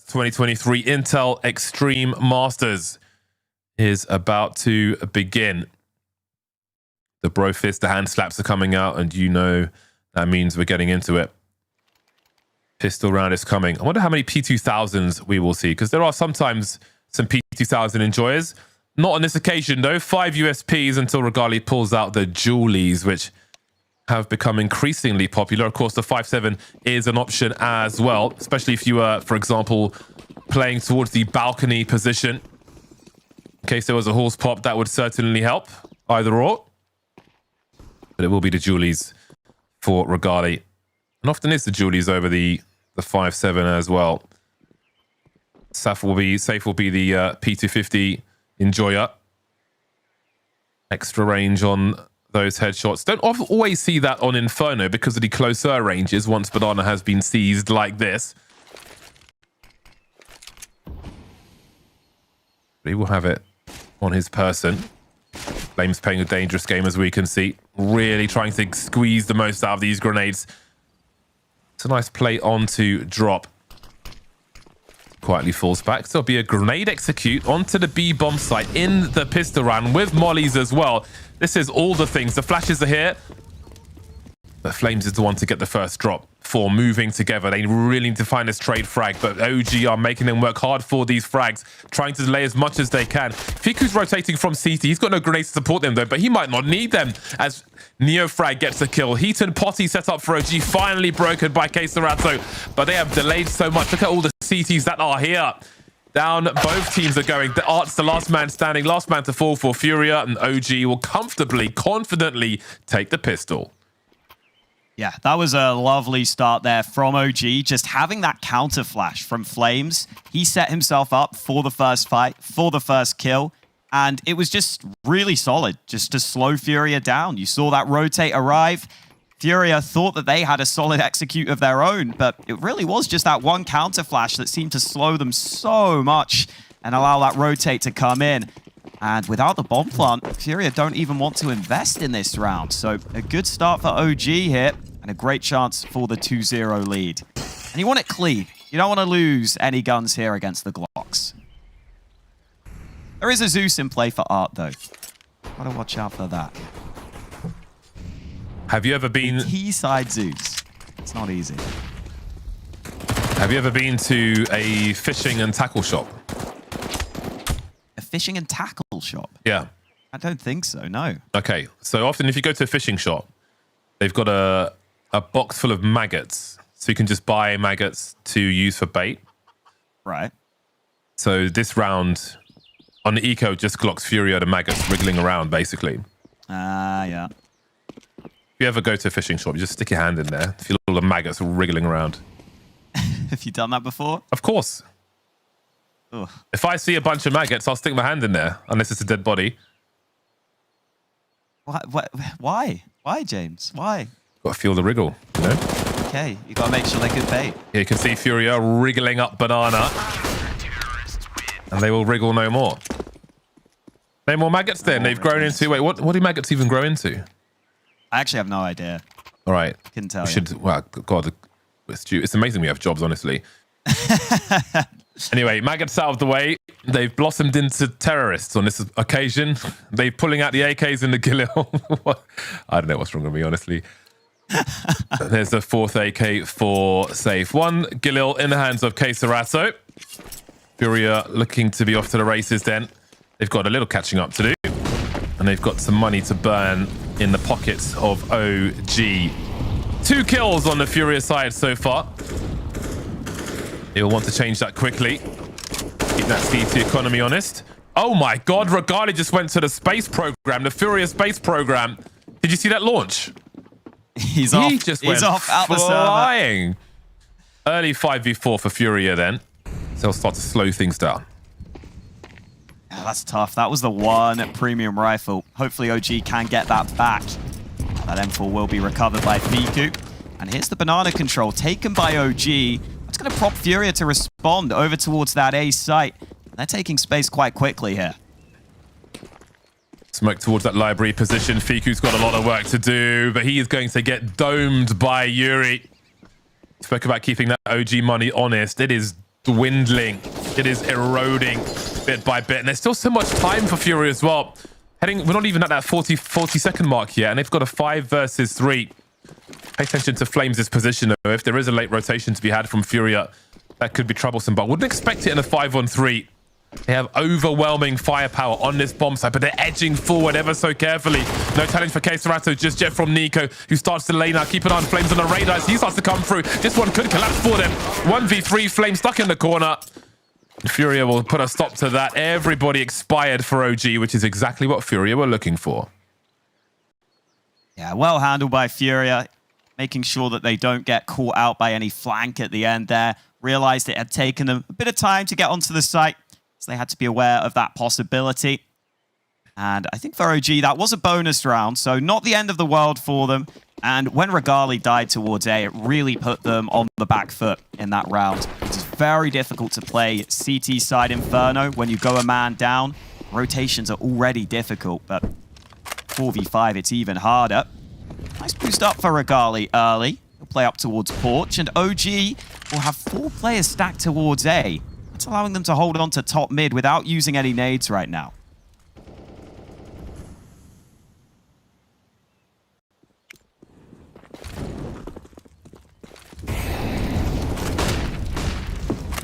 2023 Intel Extreme Masters is about to begin. The bro fist, the hand slaps are coming out, and you know that means we're getting into it. Pistol round is coming. I wonder how many P2000s we will see, because there are sometimes some P2000 enjoyers. Not on this occasion, though. 5 USPs until Regali pulls out the Julies, which have become increasingly popular. Of course, the 5.7 is an option as well, especially if you are, for example, playing towards the balcony position. In case there was a horse pop, that would certainly help, either or. But it will be the Julies for Regali. And often it's the Julies over the 5.7 as well. Safe will be the P250 enjoyer. Extra range on those headshots. Don't always see that on Inferno because of the closer ranges once Banana has been seized like this. But he will have it on his person. Flames playing a dangerous game, as we can see. Really trying to squeeze the most out of these grenades. It's a nice play onto drop. Quietly falls back. So it'll be a grenade execute onto the B bomb site in the pistol round with mollies as well. This is all the things. The flashes are here. But Flames is the one to get the first drop. 4 moving together. They really need to find this trade frag, but OG are making them work hard for these frags, trying to delay as much as they can. Fiku's rotating from CT. He's got no grenades to support them, though, but he might not need them as Neo Frag gets a kill. Heat and Potty set up for OG, finally broken by Queserato, but they have delayed so much. Look at all the CTs that are here. Down, both teams are going. The Art's the last man standing, last man to fall for FURIA, and OG will comfortably, confidently take the pistol. Yeah, that was a lovely start there from OG. Just having that counter flash from Flames. He set himself up for the first fight, for the first kill. And it was just really solid, just to slow FURIA down. You saw that rotate arrive. FURIA thought that they had a solid execute of their own, but it really was just that one counter flash that seemed to slow them so much and allow that rotate to come in. And without the bomb plant, FURIA don't even want to invest in this round. So a good start for OG here and a great chance for the 2-0 lead. And you want it clean. You don't want to lose any guns here against the Glocks. There is a Zeus in play for Art, though. Gotta watch out for that. Have you ever been... T-side Zeus. It's not easy. Have you ever been to a fishing and tackle shop? A fishing and tackle shop? Yeah. I don't think so, no. Okay, so often if you go to a fishing shop, they've got a box full of maggots. So you can just buy maggots to use for bait. Right. So this round, on the eco, just Glocks FURIA the maggots wriggling around, basically. Yeah. If you ever go to a fishing shop, you just stick your hand in there. Feel all the maggots wriggling around. Have you done that before? Of course. Ugh. If I see a bunch of maggots, I'll stick my hand in there, unless it's a dead body. Why? Why, James? Why? Got to feel the wriggle, you know? Okay, you got to make sure they're good bait. Yeah, you can see FURIA wriggling up Banana. And they will wriggle no more. No more maggots then. They've grown into... Wait, what do maggots even grow into? I actually have no idea. All right. Couldn't tell you. Well, God, it's amazing we have jobs, honestly. Anyway, maggots out of the way. They've blossomed into terrorists on this occasion. They're pulling out the AKs in the Galil. I don't know what's wrong with me, honestly. There's the 4th AK for safe. 1 Galil in the hands of Queserato. FURIA looking to be off to the races then. They've got a little catching up to do. And they've got some money to burn in the pockets of OG. 2 kills on the FURIA side so far. He'll want to change that quickly. Keep that CT economy honest. Oh my God, Regali just went to the space program, the FURIA space program. Did you see that launch? He's off. He's off out the server. Early 5v4 for FURIA then. So they'll start to slow things down. Yeah, that's tough. That was the 1 premium rifle. Hopefully OG can get that back. That M4 will be recovered by Fiku. And here's the banana control taken by OG. That's going to prompt FURIA to respond over towards that A site. They're taking space quite quickly here. Smoke towards that library position. Fiku's got a lot of work to do, but he is going to get domed by Yuri. Spoke about keeping that OG money honest. It is dwindling. It is eroding bit by bit. And there's still so much time for FURIA as well. We're not even at that 40-second mark yet. And they've got a 5 versus 3. Pay attention to Flames' position, though. If there is a late rotation to be had from FURIA, that could be troublesome. But I wouldn't expect it in a 5-on-3. They have overwhelming firepower on this bomb site, but they're edging forward ever so carefully. No challenge for Keserato just yet from Nico, who starts to lay now. Keep an eye on Flames on the radar as he starts to come through. This one could collapse for them. 1v3, Flames stuck in the corner. FURIA will put a stop to that. Everybody expired for OG, which is exactly what FURIA were looking for. Yeah, well handled by FURIA, making sure that they don't get caught out by any flank at the end there. Realized it had taken them a bit of time to get onto the site, so they had to be aware of that possibility. And I think for OG, that was a bonus round, so not the end of the world for them. And when Regali died towards A, it really put them on the back foot in that round. It's very difficult to play CT side Inferno when you go a man down. Rotations are already difficult, but 4v5, it's even harder. Nice boost up for Regali early. He'll play up towards Porch, and OG will have 4 players stacked towards A. That's allowing them to hold on to top mid without using any nades right now.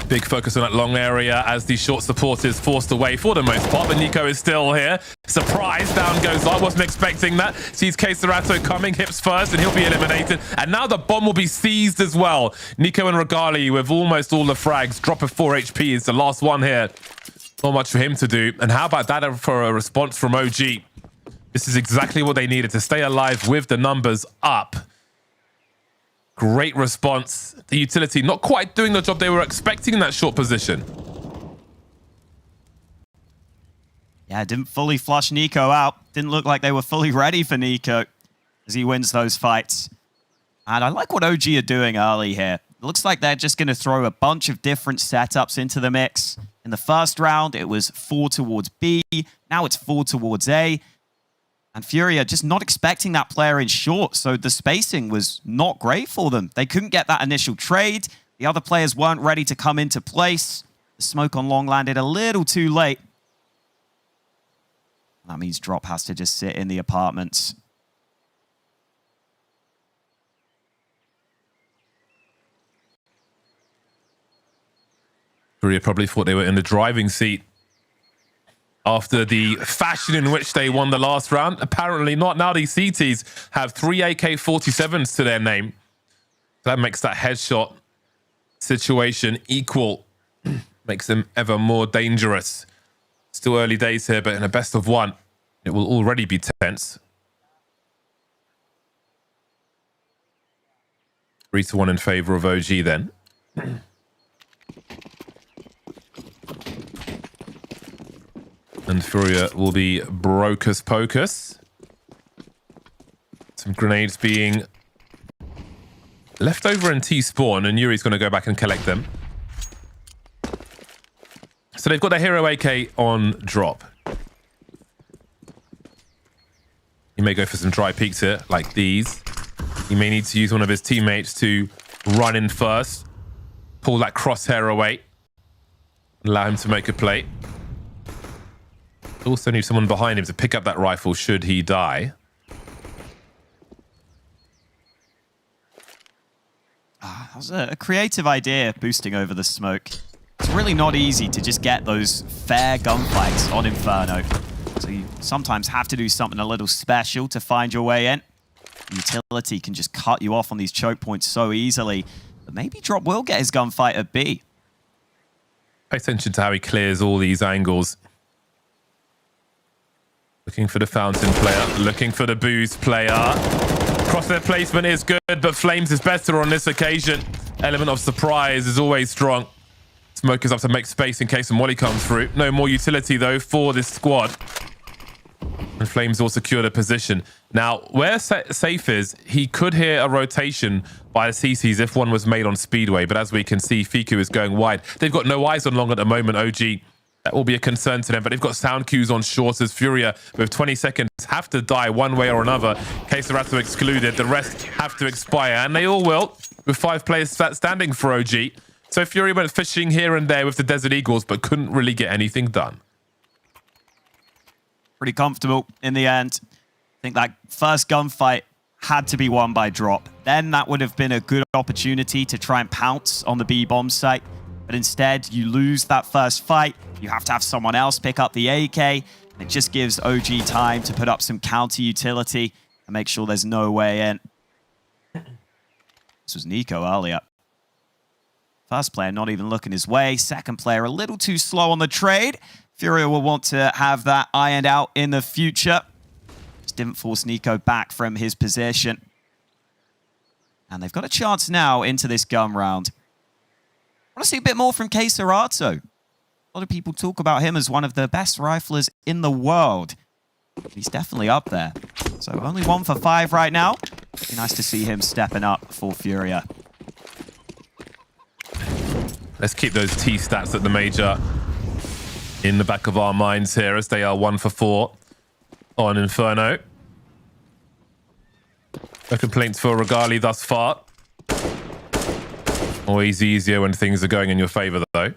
Big focus on that long area as the short support is forced away for the most part, but Nico is still here. Surprise, down goes I wasn't expecting that. Sees Keserato coming, hips first, and he'll be eliminated. And now the bomb will be seized as well. Nico and Regali with almost all the frags. Drop of 4 HP is the last one here. Not much for him to do. And how about that for a response from OG? This is exactly what they needed to stay alive with the numbers up. Great response. The utility not quite doing the job they were expecting in that short position. Yeah, didn't fully flush Nico out. Didn't look like they were fully ready for Nico as he wins those fights. And I like what OG are doing early here. It looks like they're just going to throw a bunch of different setups into the mix. In the first round, it was 4 towards B. Now it's 4 towards A. And FURIA just not expecting that player in short, so the spacing was not great for them. They couldn't get that initial trade. The other players weren't ready to come into place. The smoke on long landed a little too late. That means Drop has to just sit in the apartments. FURIA probably thought they were in the driving seat after the fashion in which they won the last round. Apparently not. Now these CTs have 3 AK-47s to their name. That makes that headshot situation equal. Makes them ever more dangerous. Still early days here, but in a best of 1, it will already be tense. 3-1 in favor of OG then. And FURIA will be Brocus Pocus. Some grenades being left over in T-spawn, and Yuri's going to go back and collect them. So they've got their hero AK on drop. He may go for some dry peeks here, like these. He may need to use one of his teammates to run in first, pull that crosshair away, allow him to make a play. Also need someone behind him to pick up that rifle should he die. That was a creative idea, boosting over the smoke. It's really not easy to just get those fair gunfights on Inferno. So you sometimes have to do something a little special to find your way in. Utility can just cut you off on these choke points so easily. But maybe Drop will get his gunfight at B. Pay attention to how he clears all these angles. Looking for the fountain player, looking for the booze player. Crosshair placement is good, but Flames is better on this occasion. Element of surprise is always strong. Smokers have to make space in case a molly comes through. No more utility, though, for this squad. And Flames will secure the position. Now, where safe is, he could hear a rotation by the CCs if one was made on Speedway. But as we can see, Fiku is going wide. They've got no eyes on long at the moment, OG. That will be a concern to them, but they've got sound cues on short as FURIA with 20 seconds have to die one way or another. Keserato excluded, the rest have to expire, and they all will, with 5 players standing for OG. So FURIA went fishing here and there with the Desert Eagles, but couldn't really get anything done. Pretty comfortable in the end. I think that first gunfight had to be won by drop. Then that would have been a good opportunity to try and pounce on the B-bomb site. But instead, you lose that first fight. You have to have someone else pick up the AK. And it just gives OG time to put up some counter utility and make sure there's no way in. This was Nico earlier. First player not even looking his way. Second player a little too slow on the trade. FURIA will want to have that ironed out in the future. Just didn't force Nico back from his position. And they've got a chance now into this gun round. I want to see a bit more from Serato. A lot of people talk about him as one of the best riflers in the world. He's definitely up there. So only 1 for 5 right now. Be nice to see him stepping up for FURIA. Let's keep those T stats at the major in the back of our minds here as they are 1 for 4 on Inferno. No complaints for Regali thus far. Always easier when things are going in your favor, though.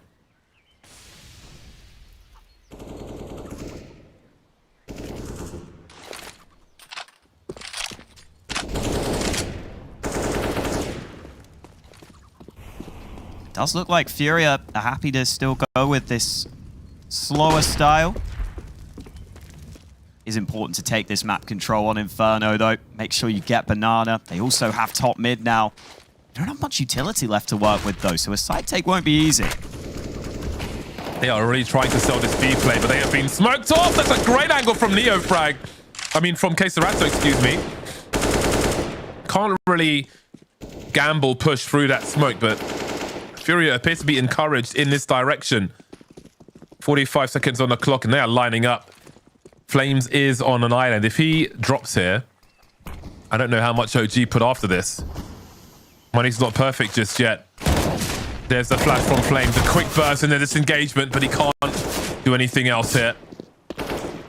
Does look like FURIA are happy to still go with this slower style. It's important to take this map control on Inferno, though. Make sure you get Banana. They also have top mid now. They don't have much utility left to work with, though, so a side take won't be easy. They are really trying to sell this B play, but they have been smoked off. That's a great angle from Neofrag. I mean, from Serato, excuse me. Can't really gamble push through that smoke, but FURIA appears to be encouraged in this direction. 45 seconds on the clock, and they are lining up. Flames is on an island. If he drops here, I don't know how much OG put after this. Money's not perfect just yet. There's the flash from Flames, a quick burst in the disengagement, but he can't do anything else here.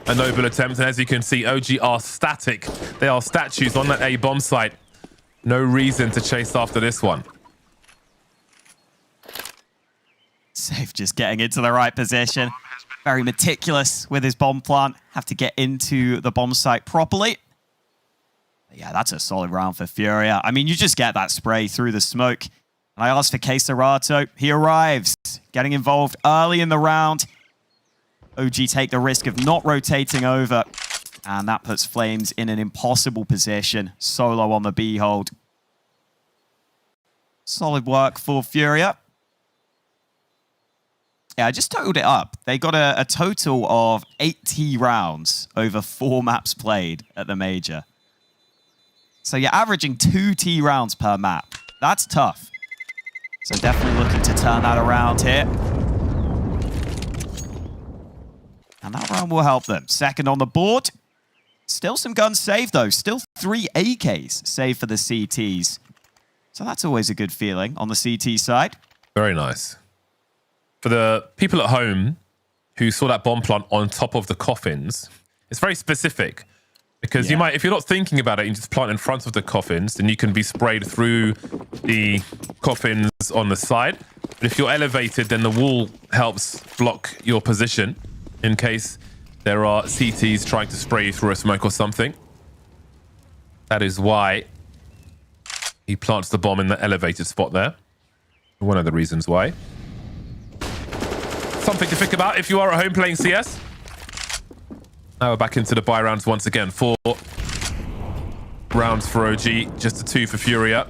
A noble attempt, and as you can see, OG are static. They are statues on that A bomb site. No reason to chase after this one. Safe just getting into the right position. Very meticulous with his bomb plant. Have to get into the bomb site properly. Yeah, that's a solid round for FURIA. I mean, you just get that spray through the smoke. And I asked for Serato. He arrives, getting involved early in the round. OG take the risk of not rotating over. And that puts Flames in an impossible position. Solo on the B hold. Solid work for FURIA. Yeah, I just totaled it up. They got a total of 80 rounds over 4 maps played at the major. So you're averaging 2 T rounds per map. That's tough. So definitely looking to turn that around here. And that round will help them. Second on the board. Still some guns saved, though. Still 3 AKs saved for the CTs. So that's always a good feeling on the CT side. Very nice. For the people at home who saw that bomb plant on top of the coffins, it's very specific. Because you might, if you're not thinking about it, you just plant in front of the coffins, then you can be sprayed through the coffins on the side. But if you're elevated, then the wall helps block your position in case there are CTs trying to spray you through a smoke or something. That is why he plants the bomb in the elevated spot there. One of the reasons why. Something to think about if you are at home playing CS. Now we're back into the buy rounds once again. 4 rounds for OG, just a 2 for FURIA.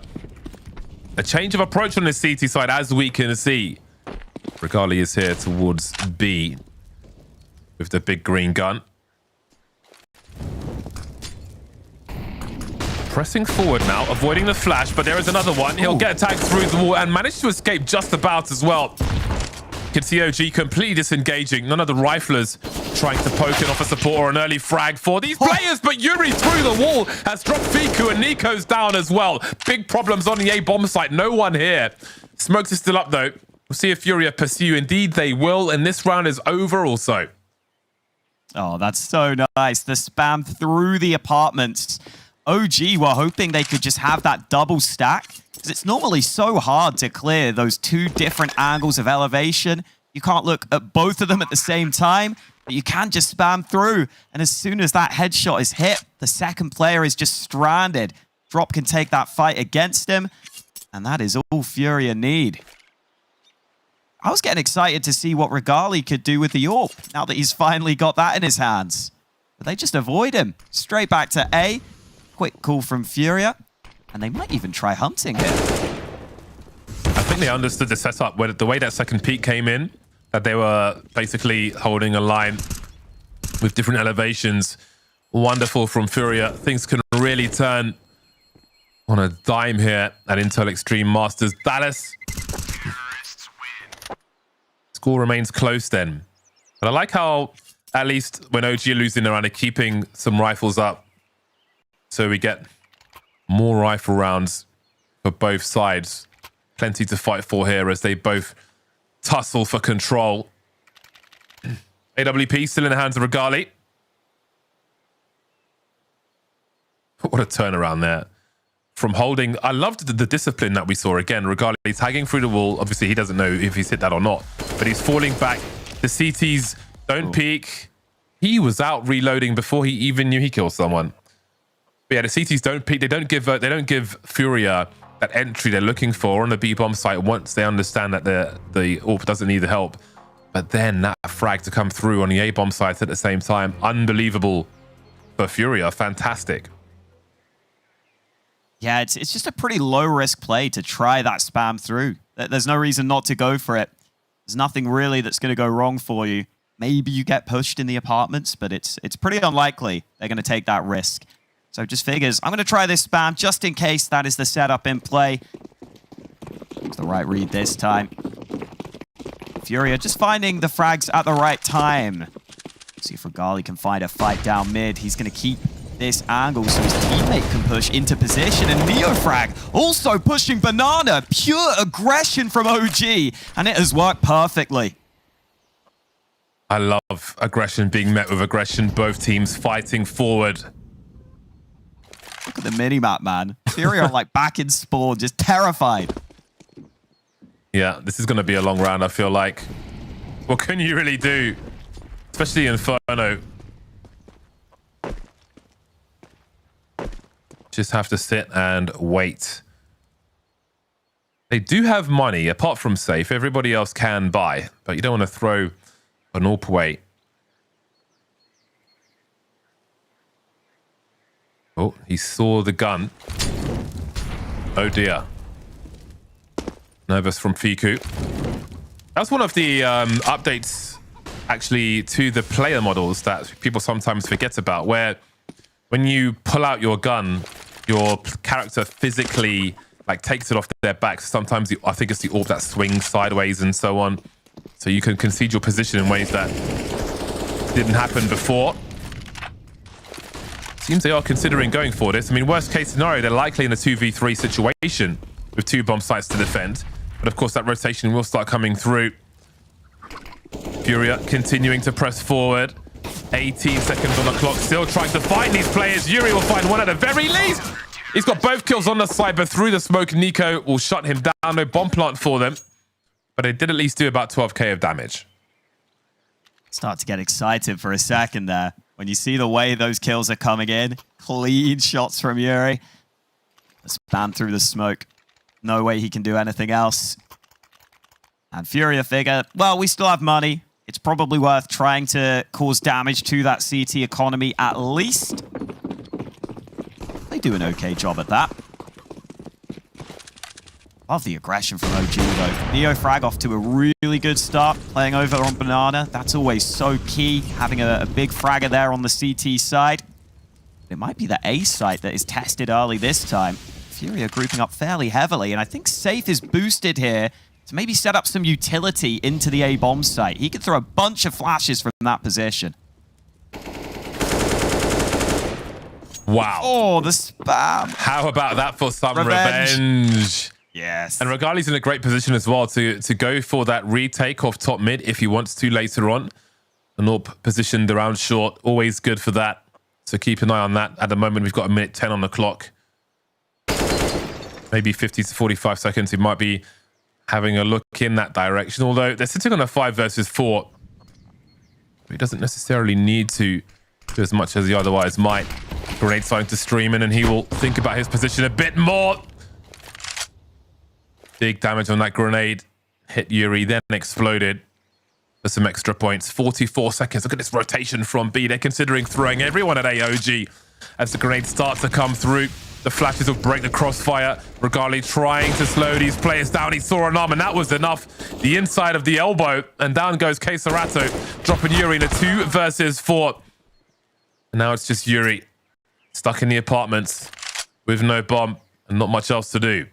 A change of approach on the CT side, as we can see. Regali is here towards B with the big green gun. Pressing forward now, avoiding the flash, but there is another one. He'll get attacked through the wall and manage to escape just about as well. You can see OG completely disengaging. None of the riflers trying to poke it off a support or an early frag for these players, but Yuri through the wall has dropped Fiku and Nico's down as well. Big problems on the A bomb site. No one here. Smokes is still up though. We'll see if FURIA pursue. Indeed they will, and this round is over also. Oh, that's so nice. The spam through the apartments. OG were hoping they could just have that double stack Because it's normally so hard to clear those two different angles of elevation. You can't look at both of them at the same time, but you can just spam through. And as soon as that headshot is hit, the second player is just stranded. Drop can take that fight against him, and that is all FURIA need. I was getting excited to see what Regali could do with the AWP now that he's finally got that in his hands. But they just avoid him. Straight back to A. Quick call from FURIA. And they might even try hunting here. I think they understood the setup, where the way that second peak came in, that they were basically holding a line with different elevations. Wonderful from FURIA. Things can really turn on a dime here at Intel Extreme Masters Dallas. Score remains close then. But I like how, at least when OG are losing around, they're keeping some rifles up. So we get more rifle rounds for both sides. Plenty to fight for here as they both tussle for control. AWP still in the hands of Regali. What a turnaround there. From holding, I loved the discipline that we saw again. Regali tagging through the wall. Obviously, he doesn't know if he's hit that or not, but he's falling back. The CTs don't peek. He was out reloading before he even knew he killed someone. But yeah, the CTs don't peek. They don't give FURIA that entry they're looking for on the B bomb site once they understand that the AWP doesn't need the help. But then that frag to come through on the A bomb site at the same time, unbelievable for FURIA. Fantastic. Yeah, it's just a pretty low-risk play to try that spam through. There's no reason not to go for it. There's nothing really that's going to go wrong for you. Maybe you get pushed in the apartments, but it's pretty unlikely they're going to take that risk. So just figures, I'm going to try this spam just in case that is the setup in play. It's the right read this time. FURIA just finding the frags at the right time. See if Regali can find a fight down mid. He's going to keep this angle so his teammate can push into position, and Neofrag also pushing Banana. Pure aggression from OG, and it has worked perfectly. I love aggression being met with aggression. Both teams fighting forward. Look at the minimap, man. FURIA like back in spawn, just terrified. Yeah, this is going to be a long round, I feel like. What can you really do? Especially Inferno. Just have to sit and wait. They do have money, apart from safe. Everybody else can buy, but you don't want to throw an AWP away. Oh, he saw the gun. Oh dear. Nervous from Fiku. That's one of the updates, actually, to the player models that people sometimes forget about, where when you pull out your gun, your character physically takes it off their back. Sometimes I think it's the AWP that swings sideways and so on. So you can concede your position in ways that didn't happen before. Seems they are considering going for this. I mean, worst case scenario, they're likely in a 2v3 situation with 2 bomb sites to defend. But of course, that rotation will start coming through. FURIA continuing to press forward. 18 seconds on the clock, still trying to find these players. Yuri will find one at the very least. He's got both kills on the side, but through the smoke, Nico will shut him down. No bomb plant for them, but they did at least do about 12k of damage. Start to get excited for a second there. When you see the way those kills are coming in, clean shots from Yuri. A spam through the smoke. No way he can do anything else. And FURIA figure, well, we still have money. It's probably worth trying to cause damage to that CT economy at least. They do an okay job at that. Love the aggression from OG though. Neofrag off to a really good start, playing over on Banana. That's always so key, having a big fragger there on the CT side. It might be the A site that is tested early this time. FURIA grouping up fairly heavily, and I think Safe is boosted here to maybe set up some utility into the A bomb site. He could throw a bunch of flashes from that position. Wow. Oh, the spam. How about that for some revenge? Yes. And Regali's in a great position as well to go for that retake off top mid if he wants to later on. An AWP positioned around short, always good for that. So keep an eye on that. At the moment, we've got a minute 10 on the clock. maybe 50 to 45 seconds, he might be having a look in that direction. Although they're sitting on a 5 versus 4. He doesn't necessarily need to do as much as he otherwise might. Grenade starting to stream in, and he will think about his position a bit more. Big damage on that grenade. Hit Yuri, then exploded for some extra points. 44 seconds. Look at this rotation from B. They're considering throwing everyone at AOG as the grenades start to come through. The flashes will break the crossfire. Regali trying to slow these players down. He saw an arm, and that was enough. The inside of the elbow, and down goes Queserato, dropping Yuri in a 2 versus 4. And now it's just Yuri stuck in the apartments with no bomb and not much else to do.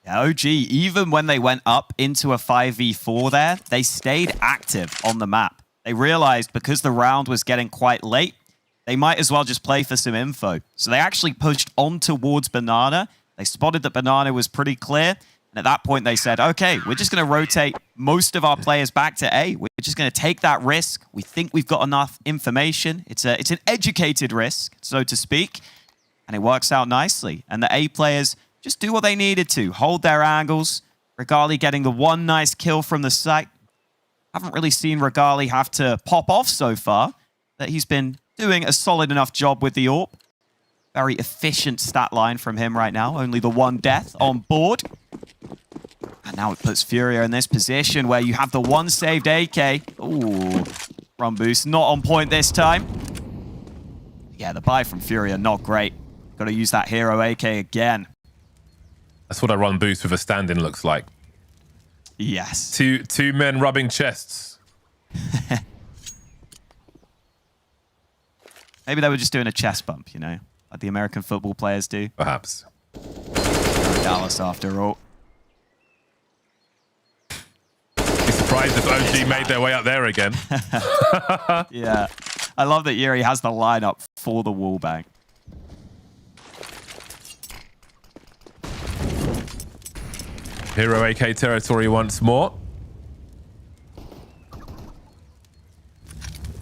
Yeah, OG, even when they went up into a 5v4 there, they stayed active on the map. They realized because the round was getting quite late, they might as well just play for some info. So they actually pushed on towards Banana. They spotted that Banana was pretty clear. And at that point, they said, okay, we're just going to rotate most of our players back to A. We're just going to take that risk. We think we've got enough information. It's an educated risk, so to speak. And it works out nicely. And the A players just do what they needed to. Hold their angles. Regali getting the one nice kill from the site. Haven't really seen Regali have to pop off so far. That he's been doing a solid enough job with the AWP. Very efficient stat line from him right now. Only the 1 death on board. And now it puts FURIA in this position where you have the 1 saved AK. Ooh, run boost not on point this time. Yeah, the buy from FURIA, not great. Got to use that hero AK again. That's what a run boost with a stand-in looks like. Yes. Two men rubbing chests. Maybe they were just doing a chest bump, you know, like the American football players do. Perhaps. Dallas, after all. Be surprised if OG made their way up there again. Yeah. I love that Yuri has the lineup for the wallbang. Hero AK territory once more.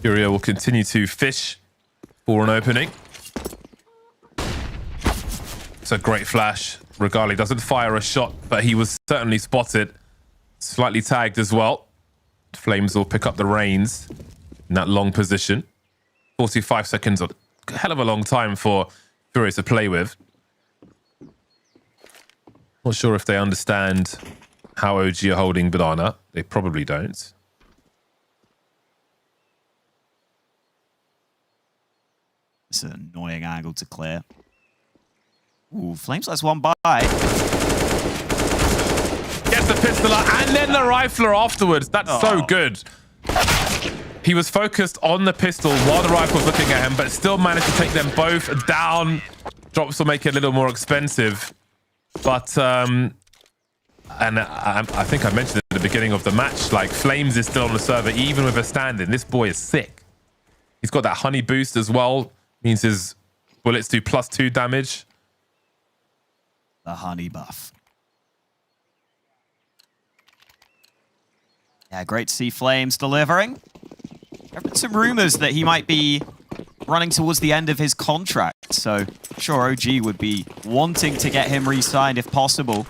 FURIA will continue to fish for an opening. It's a great flash. Regali doesn't fire a shot, but he was certainly spotted. Slightly tagged as well. Flames will pick up the reins in that long position. 45 seconds, a hell of a long time for FURIA to play with. Not sure if they understand how OG are holding Banana. They probably don't. It's an annoying angle to clear. Ooh, Flames lets one by. Gets the pistol out and then the rifler afterwards. That's so good. He was focused on the pistol while the rifle was looking at him, but still managed to take them both down. Drops will make it a little more expensive. But, and I think I mentioned at the beginning of the match, like Flames is still on the server, even with a stand-in. This boy is sick. He's got that honey boost as well. Means his bullets do +2 damage. The honey buff. Yeah, great to see Flames delivering. There have been some rumors that he might be running towards the end of his contract, so I'm sure OG would be wanting to get him re-signed if possible.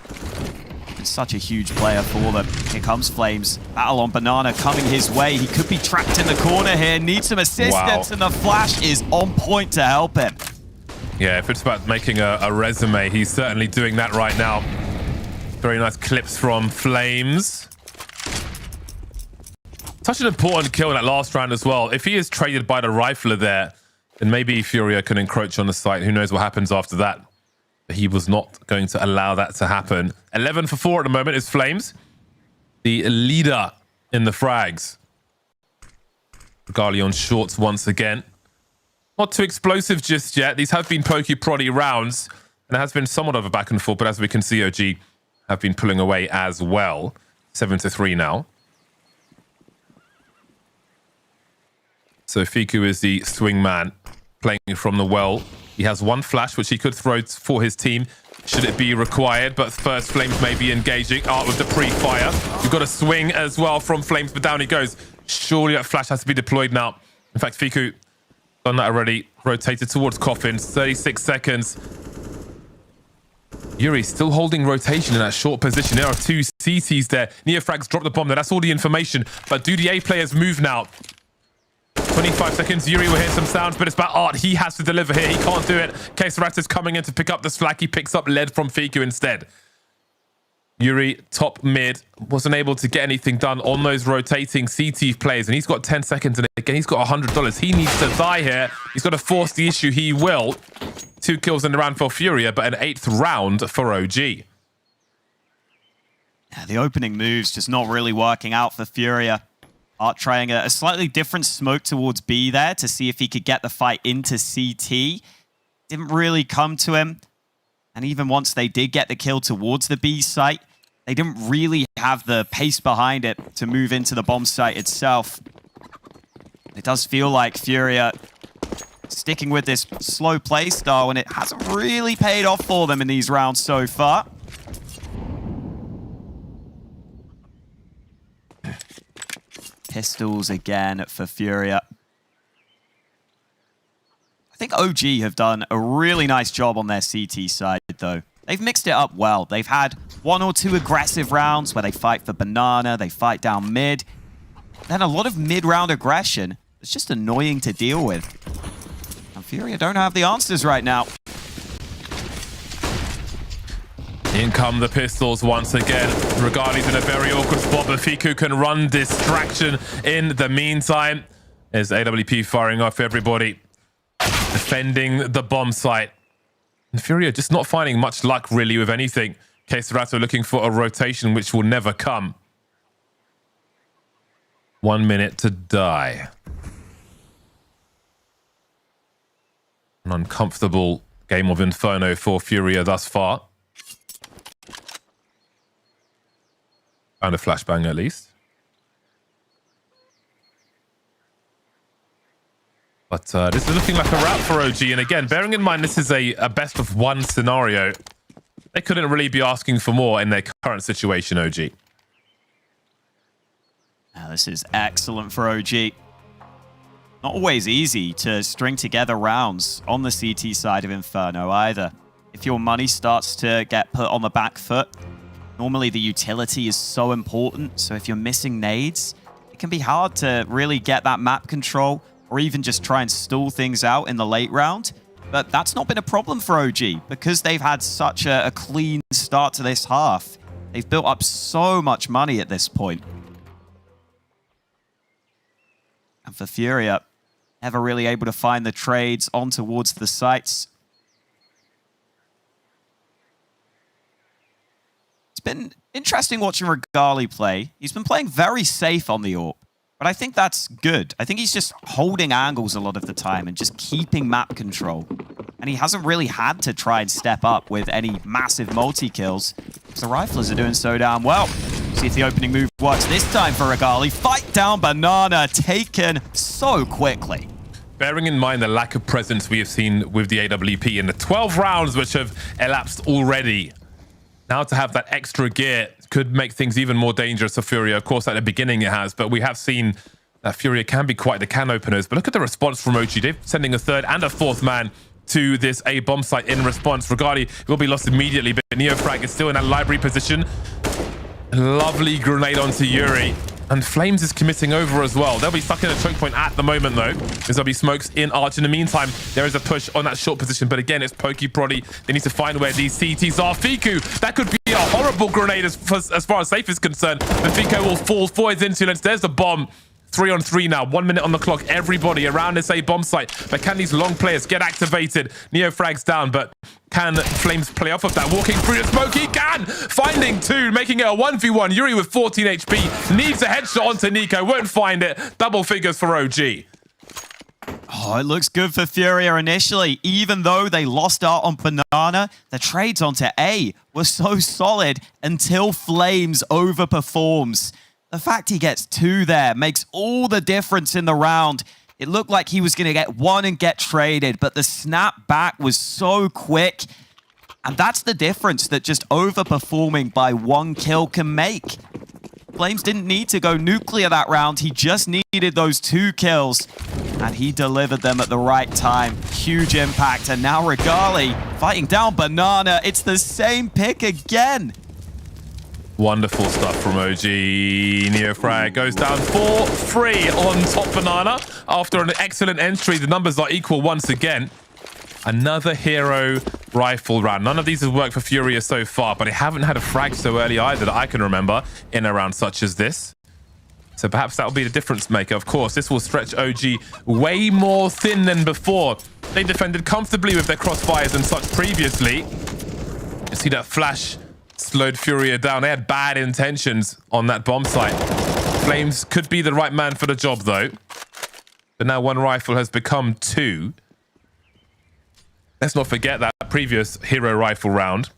He's such a huge player for them. Here comes Flames. Battle on Banana coming his way. He could be trapped in the corner here. Needs some assistance, and the flash is on point to help him. Yeah, if it's about making a resume, he's certainly doing that right now. Very nice clips from Flames. Such an important kill in that last round as well. If he is traded by the rifler there, then maybe FURIA can encroach on the site. Who knows what happens after that? But he was not going to allow that to happen. 11 for 4 at the moment is Flames, the leader in the frags. Regali on shorts once again. Not too explosive just yet. These have been pokey-proddy rounds, and it has been somewhat of a back and forth, but as we can see, OG have been pulling away as well. 7-3 now. So Fiku is the swing man, playing from the well. He has one flash, which he could throw for his team, should it be required. But first, Flames may be engaging with the pre-fire. We've got a swing as well from Flames, but down he goes. Surely that flash has to be deployed now. In fact, Fiku done that already. Rotated towards Coffins. 36 seconds. Yuri still holding rotation in that short position. There are two CTs there. Neofrags dropped the bomb there. That's all the information. But do the A players move now? 25 seconds. Yuri will hear some sounds, but it's about Art. He has to deliver here. He can't do it. Keserat is coming in to pick up the slack. He picks up lead from Fiku instead. Yuri, top mid, wasn't able to get anything done on those rotating CT players, and he's got 10 seconds, and again, he's got $100. He needs to die here. He's got to force the issue. He will. 2 kills in the round for FURIA, but an 8th round for OG. Yeah, the opening moves just not really working out for FURIA. Art trying a slightly different smoke towards B there to see if he could get the fight into CT. Didn't really come to him. And even once they did get the kill towards the B site, they didn't really have the pace behind it to move into the bomb site itself. It does feel like FURIA sticking with this slow play style, and it hasn't really paid off for them in these rounds so far. Pistols again for FURIA. I think OG have done a really nice job on their CT side, though. They've mixed it up well. They've had 1 or 2 aggressive rounds where they fight for banana, they fight down mid. Then a lot of mid-round aggression. It's just annoying to deal with. And FURIA don't have the answers right now. In come the pistols once again. Regali's in a very awkward spot, but Fiku can run distraction in the meantime. As AWP firing off everybody. Defending the bomb site. And FURIA just not finding much luck really with anything. Keserato looking for a rotation which will never come. 1 minute to die. An uncomfortable game of Inferno for FURIA thus far. Found a flashbang at least. But this is looking like a wrap for OG. And again, bearing in mind this is a best of 1 scenario, they couldn't really be asking for more in their current situation, OG. Now, this is excellent for OG. Not always easy to string together rounds on the CT side of Inferno either. If your money starts to get put on the back foot, normally the utility is so important. So if you're missing nades, it can be hard to really get that map control or even just try and stall things out in the late round. But that's not been a problem for OG because they've had such a clean start to this half. They've built up so much money at this point. And for FURIA, never really able to find the trades on towards the sites. It's been interesting watching Regali play. He's been playing very safe on the AWP. But I think that's good. I think he's just holding angles a lot of the time and just keeping map control. And he hasn't really had to try and step up with any massive multi-kills because the riflers are doing so damn well. See if the opening move works this time for Regali. Fight down banana, taken so quickly. Bearing in mind the lack of presence we have seen with the AWP in the 12 rounds which have elapsed already. Now to have that extra gear could make things even more dangerous for FURIA. Of course, at the beginning it has, but we have seen that FURIA can be quite the can openers. But look at the response from OG. They're sending a 3rd and a 4th man to this A bomb site in response. Regali will be lost immediately, but Neofrag is still in that library position. Lovely grenade onto Yuri. And Flames is committing over as well. They'll be stuck in a choke point at the moment, though, as there'll be smokes in Arch. In the meantime, there is a push on that short position. But again, it's Pokey Proddy. They need to find where these CTs are. Fiku, that could be a horrible grenade as far as safe is concerned. But Fiku will fall forwards into it. There's the bomb. 3 on 3 now. 1 minute on the clock. Everybody around this A bomb site. But can these long players get activated? Neofrag's down, but can Flames play off of that? Walking through the smoke, he can! Finding 2, making it a 1v1. Yuri with 14 HP. Needs a headshot onto Nico. Won't find it. Double figures for OG. Oh, it looks good for FURIA initially. Even though they lost out on banana, the trades onto A were so solid until Flames overperforms. The fact he gets 2 there makes all the difference in the round. It looked like he was going to get 1 and get traded, but the snap back was so quick. And that's the difference that just overperforming by 1 kill can make. Flames didn't need to go nuclear that round. He just needed those 2 kills. and he delivered them at the right time. Huge impact, and now Regali fighting down Banana. It's the same pick again. Wonderful stuff from OG. Neofrag goes down 4-3 on top Banana. After an excellent entry, the numbers are equal once again. Another hero rifle round. None of these have worked for FURIA so far, but they haven't had a frag so early either that I can remember in a round such as this. So perhaps that'll be the difference maker. Of course, this will stretch OG way more thin than before. They defended comfortably with their crossfires and such previously. You see that flash slowed FURIA down. They had bad intentions on that bomb site. Flames could be the right man for the job though. But now one rifle has become two. Let's not forget that previous hero rifle round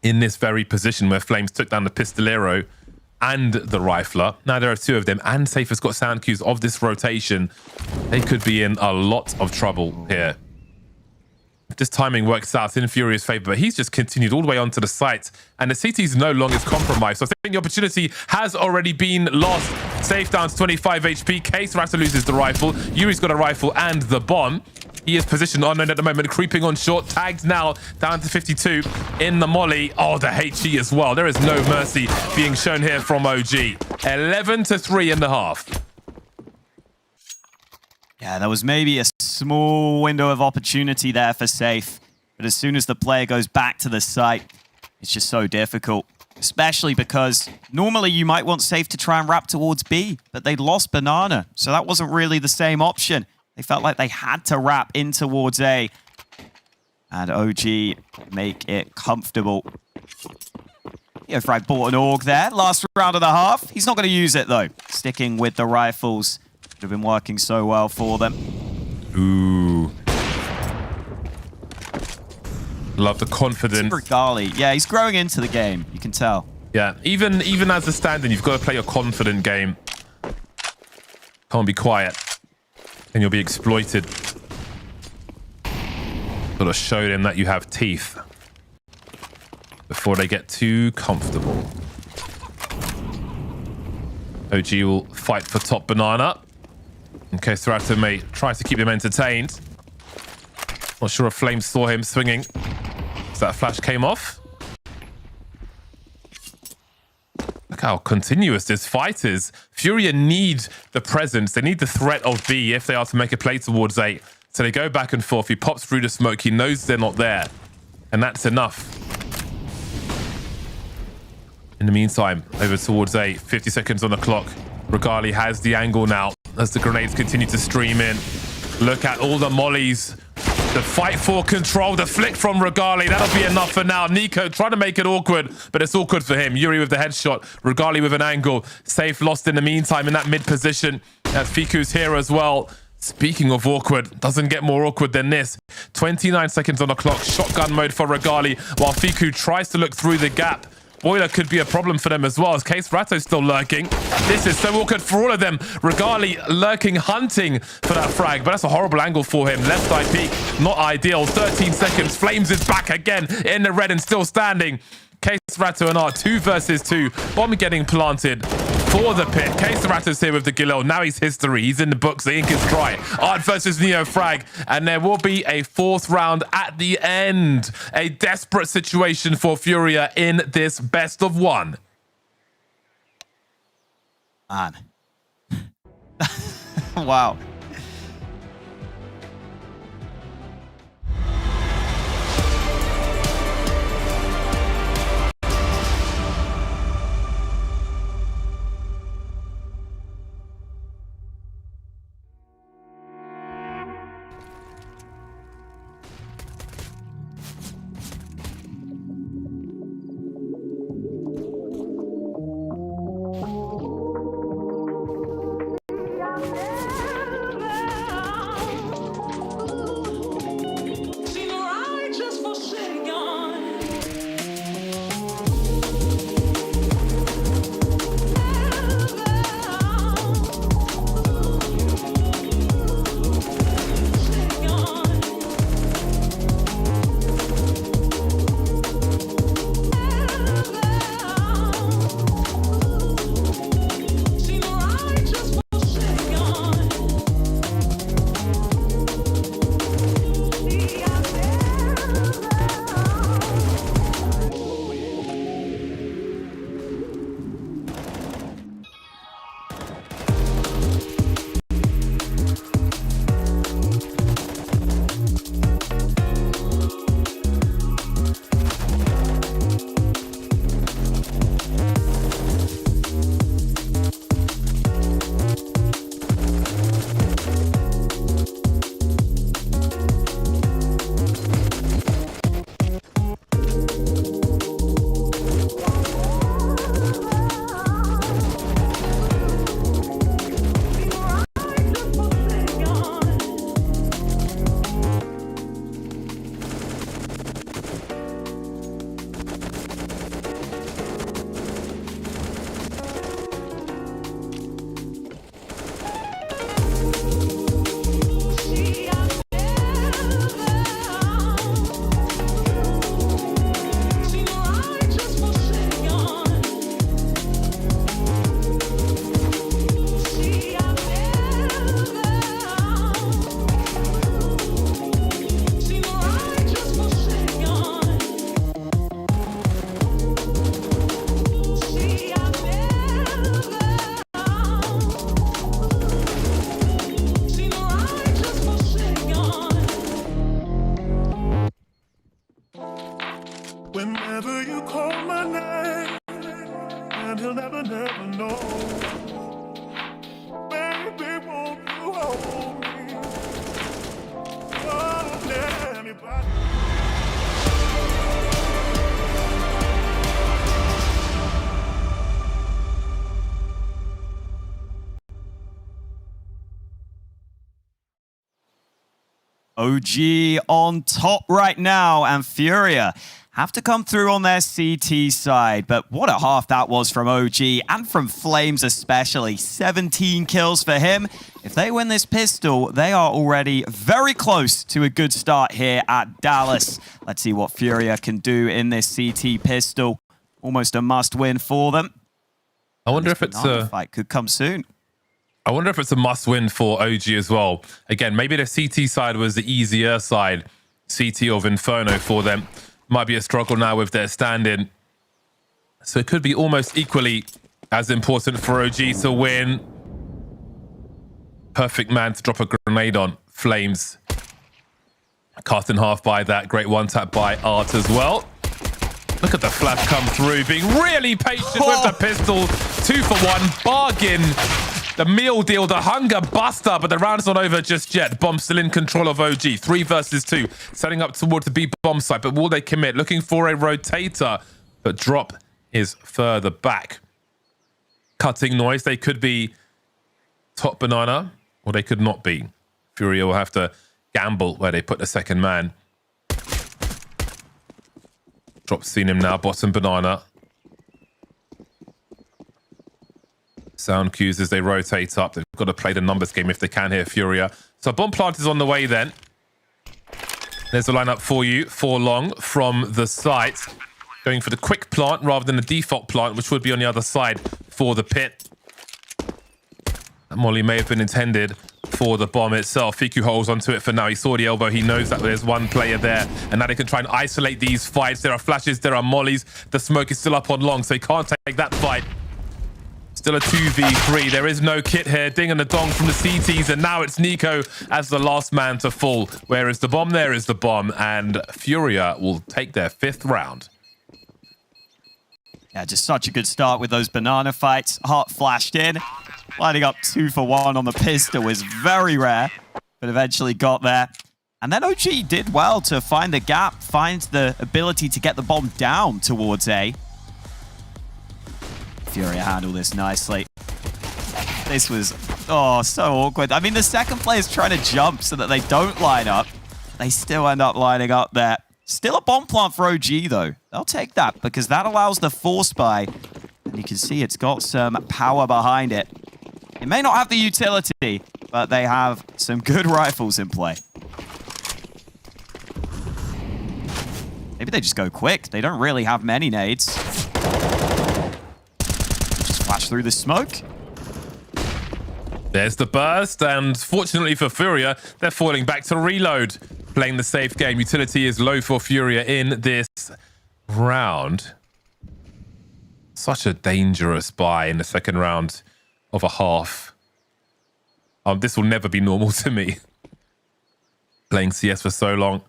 in this very position where Flames took down the Pistolero and the Rifler. Now there are two of them, and Safe has got sound cues of this rotation. They could be in a lot of trouble here. If this timing works out in FURIA's favor, but he's just continued all the way onto the site, and the CT is no longer compromised. So I think the opportunity has already been lost. Safe down to 25 HP. Case Rata loses the rifle. Yuri's got a rifle and the bomb. He is positioned unknown at the moment, creeping on short. Tagged now down to 52 in the molly. Oh, the HE as well. There is no mercy being shown here from OG. 11 to 3.5. Yeah, there was maybe a small window of opportunity there for Safe. But as soon as the player goes back to the site, it's just so difficult. Especially because normally you might want Safe to try and wrap towards B, but they lost Banana. So that wasn't really the same option. They felt like they had to wrap in towards A. And OG make it comfortable. Frag bought an AUG there. Last round of the half. He's not going to use it, though. Sticking with the rifles. Would have been working so well for them. Ooh. Love the confidence. Regali. Yeah, he's growing into the game. You can tell. Yeah, even as a stand-in, you've got to play a confident game. Can't be quiet. And you'll be exploited. Got to show them that you have teeth before they get too comfortable. OG will fight for top Banana. Okay, Serato may try to keep him entertained. Not sure if Flames saw him swinging. So that flash came off. Look how continuous this fight is. FURIA need the presence. They need the threat of B if they are to make a play towards A. So they go back and forth. He pops through the smoke. He knows they're not there. And that's enough. In the meantime, over towards A. 50 seconds on the clock. Regali has the angle now as the grenades continue to stream in. Look at all the mollies. The fight for control, the flick from Regali. That'll be enough for now. Nico trying to make it awkward, but it's awkward for him. Yuri with the headshot. Regali with an angle. Safe lost in the meantime in that mid position. That's Fiku's here as well. Speaking of awkward, doesn't get more awkward than this. 29 seconds on the clock. Shotgun mode for Regali while Fiku tries to look through the gap. Boiler could be a problem for them as well, as Case Rato's still lurking. This is so awkward for all of them. Regali lurking, hunting for that frag, but that's a horrible angle for him. Left eye peek, not ideal. 13 seconds. Flames is back again in the red and still standing. Case Rato and R, 2 versus 2. Bomb getting planted for the pit. Case Rato's here with the Galil. Now he's history. He's in the books. The ink is dry. Art versus Neofrag. And there will be a 4th round at the end. A desperate situation for FURIA in this best of 1. Man. Wow. Whenever you call my name, and he'll never, never know. Baby, won't you hold me? Don't let anybody. OG on top right now, and FURIA have to come through on their CT side. But what a half that was from OG, and from Flames especially. 17 kills for him. If they win this pistol, they are already very close to a good start here at Dallas. Let's see what FURIA can do in this CT pistol. Almost a must-win for them. I wonder if it's a fight could come soon. I wonder if it's a must-win for OG as well. Again, maybe the CT side was the easier side. CT of Inferno for them. Might be a struggle now with their stand-in. So it could be almost equally as important for OG to win. Perfect man to drop a grenade on. Flames. Cast in half by that. Great one-tap by Art as well. Look at the flash come through. Being really patient with the pistol. 2 for 1. Bargain. The meal deal, the hunger buster, but the round's not over just yet. Bomb still in control of OG. 3 versus 2. Setting up towards the B bomb site, but will they commit? Looking for a rotator, but drop is further back. Cutting noise. They could be top banana, or they could not be. FURIA will have to gamble where they put the second man. Drop seen him now. Bottom banana. Sound cues as they rotate up. They've got to play the numbers game if they can here, FURIA. So bomb plant is on the way then. There's a lineup for you for long from the site. Going for the quick plant rather than the default plant, which would be on the other side for the pit. That molly may have been intended for the bomb itself. Fiku holds onto it for now. He saw the elbow. He knows that there's one player there. And now they can try and isolate these fights. There are flashes. There are mollies. The smoke is still up on long, so he can't take that fight. Still a 2v3. There is no kit here. Ding and the dong from the CTs. And now it's Nico as the last man to fall. Where is the bomb? There is the bomb. And FURIA will take their 5th round. Yeah, just such a good start with those banana fights. Heart flashed in. Lining up 2 for 1 on the pistol is very rare, but eventually got there. And then OG did well to find the gap, find the ability to get the bomb down towards A. FURIA handled this nicely. This was, so awkward. I mean, the second player's trying to jump so that they don't line up. They still end up lining up there. Still a bomb plant for OG, though. They'll take that because that allows the force buy. And you can see it's got some power behind it. It may not have the utility, but they have some good rifles in play. Maybe they just go quick. They don't really have many nades. Just flash through the smoke. There's the burst, and fortunately for FURIA, they're falling back to reload. Playing the safe game. Utility is low for FURIA in this round. Such a dangerous buy in the second round of a half. This will never be normal to me. Playing CS for so long.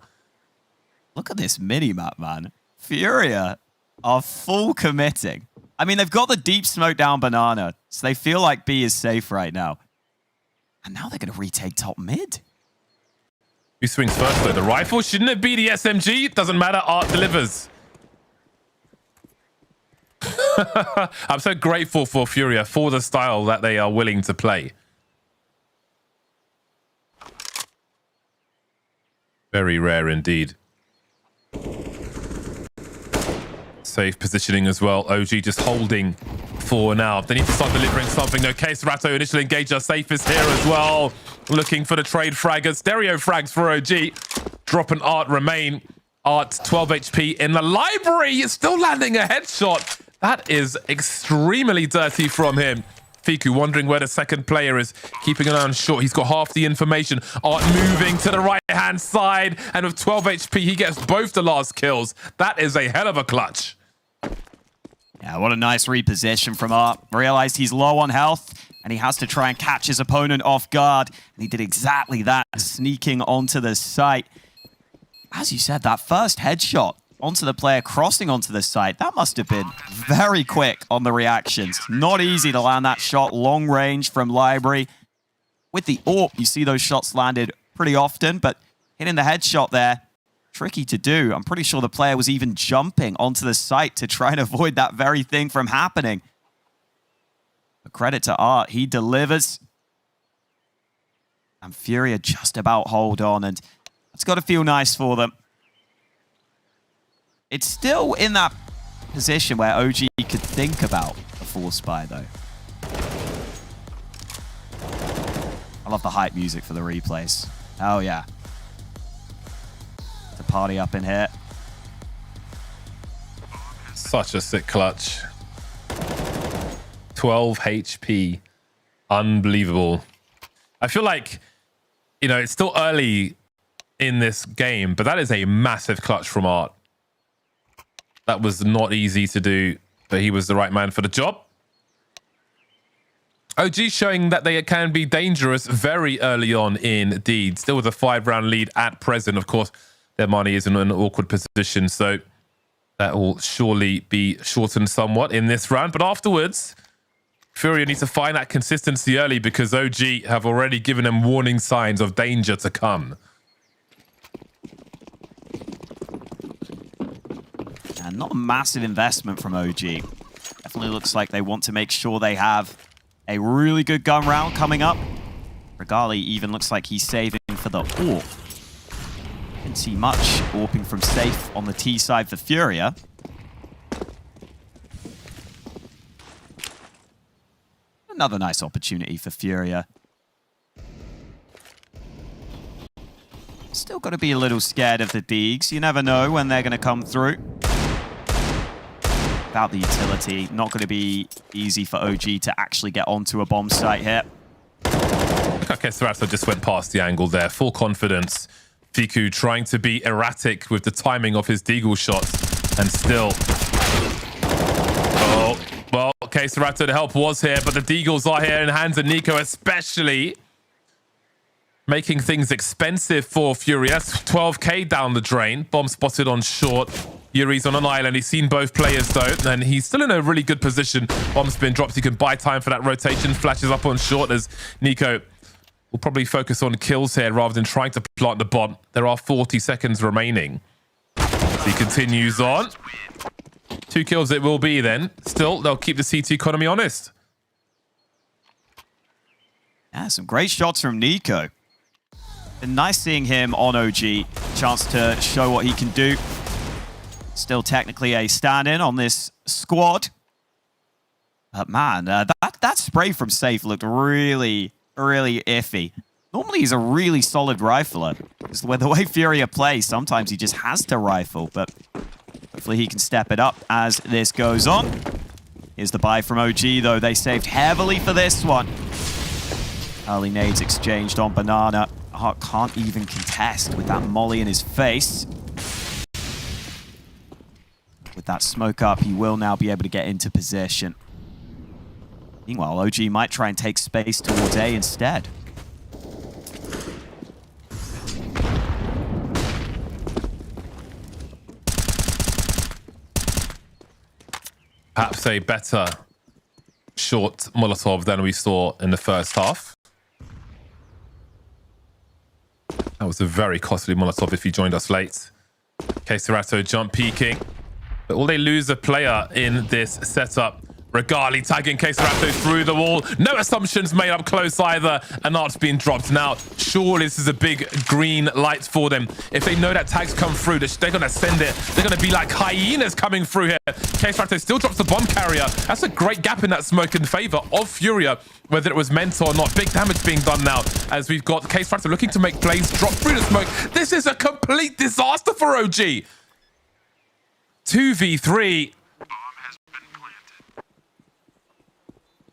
Look at this mini-map, man. FURIA are full committing. I mean, they've got the deep smoke down banana, so they feel like B is safe right now. And now they're going to retake top mid. Who swings first, though? The rifle? Shouldn't it be the SMG? Doesn't matter. Art delivers. I'm so grateful for FURIA, for the style that they are willing to play. Very rare indeed. Safe positioning as well. OG just holding for now. They need to start delivering something. Okay, Serato initial engager safe is here as well. Looking for the trade fraggers. Stereo frags for OG. Drop and Art remain. Art 12 HP in the library. Still landing a headshot. That is extremely dirty from him. Fiku wondering where the second player is, keeping an eye on short. He's got half the information. Art moving to the right-hand side, and with 12 HP, he gets both the last kills. That is a hell of a clutch. Yeah, what a nice reposition from Art. Realized he's low on health, and he has to try and catch his opponent off guard. And he did exactly that, sneaking onto the site. As you said, that first headshot onto the player crossing onto the site. That must have been very quick on the reactions. Not easy to land that shot long range from Library. With the AWP, you see those shots landed pretty often, but hitting the headshot there, tricky to do. I'm pretty sure the player was even jumping onto the site to try and avoid that very thing from happening. But credit to Art, he delivers. And FURIA just about hold on, and it's got to feel nice for them. It's still in that position where OG could think about a force buy, though. I love the hype music for the replays. Oh, yeah. To party up in here. Such a sick clutch. 12 HP. Unbelievable. I feel like, you know, it's still early in this game, but that is a massive clutch from Art. That was not easy to do, but he was the right man for the job. OG showing that they can be dangerous very early on indeed. Still with a 5-round lead at present. Of course, their money is in an awkward position, so that will surely be shortened somewhat in this round. But afterwards, FURIA needs to find that consistency early because OG have already given them warning signs of danger to come. And not a massive investment from OG. Definitely looks like they want to make sure they have a really good gun round coming up. Regali even looks like he's saving for the AWP. Didn't see much AWPing from safe on the T side for FURIA. Another nice opportunity for FURIA. Still got to be a little scared of the Deegs. You never know when they're going to come through. Without the utility, not going to be easy for OG to actually get onto a bomb site here. Okay, Sarato just went past the angle there. Full confidence. Fiku trying to be erratic with the timing of his deagle shots. And still... Oh, well, okay, Sarato, the help was here, but the deagles are here in hands of Nico especially. Making things expensive for FURIA. 12k down the drain. Bomb spotted on short. Yuri's on an island. He's seen both players, though, and he's still in a really good position. Bomb's been dropped. He can buy time for that rotation. Flashes up on short as Nico will probably focus on kills here rather than trying to plant the bomb. There are 40 seconds remaining. So he continues on. 2 kills it will be then. Still, they'll keep the CT economy honest. Yeah, some great shots from Nico. Been nice seeing him on OG. Chance to show what he can do. Still technically a stand-in on this squad. But man, that spray from safe looked really, really iffy. Normally he's a really solid rifler. Just the way FURIA plays, sometimes he just has to rifle. But hopefully he can step it up as this goes on. Here's the buy from OG, though. They saved heavily for this one. Early nades exchanged on Banana. Hart can't even contest with that molly in his face. With that smoke up, he will now be able to get into position. Meanwhile, OG might try and take space towards A instead. Perhaps a better short Molotov than we saw in the first half. That was a very costly Molotov if you joined us late. Okay, Sarato jump peeking. But will they lose a player in this setup? Regali tagging Keserato through the wall. No assumptions made up close either. And Art's being dropped now. Surely this is a big green light for them. If they know that tags come through, they're going to send it. They're going to be like hyenas coming through here. Keserato still drops the bomb carrier. That's a great gap in that smoke in favor of FURIA, whether it was meant or not. Big damage being done now as we've got Keserato looking to make plays, drop through the smoke. This is a complete disaster for OG. 2v3.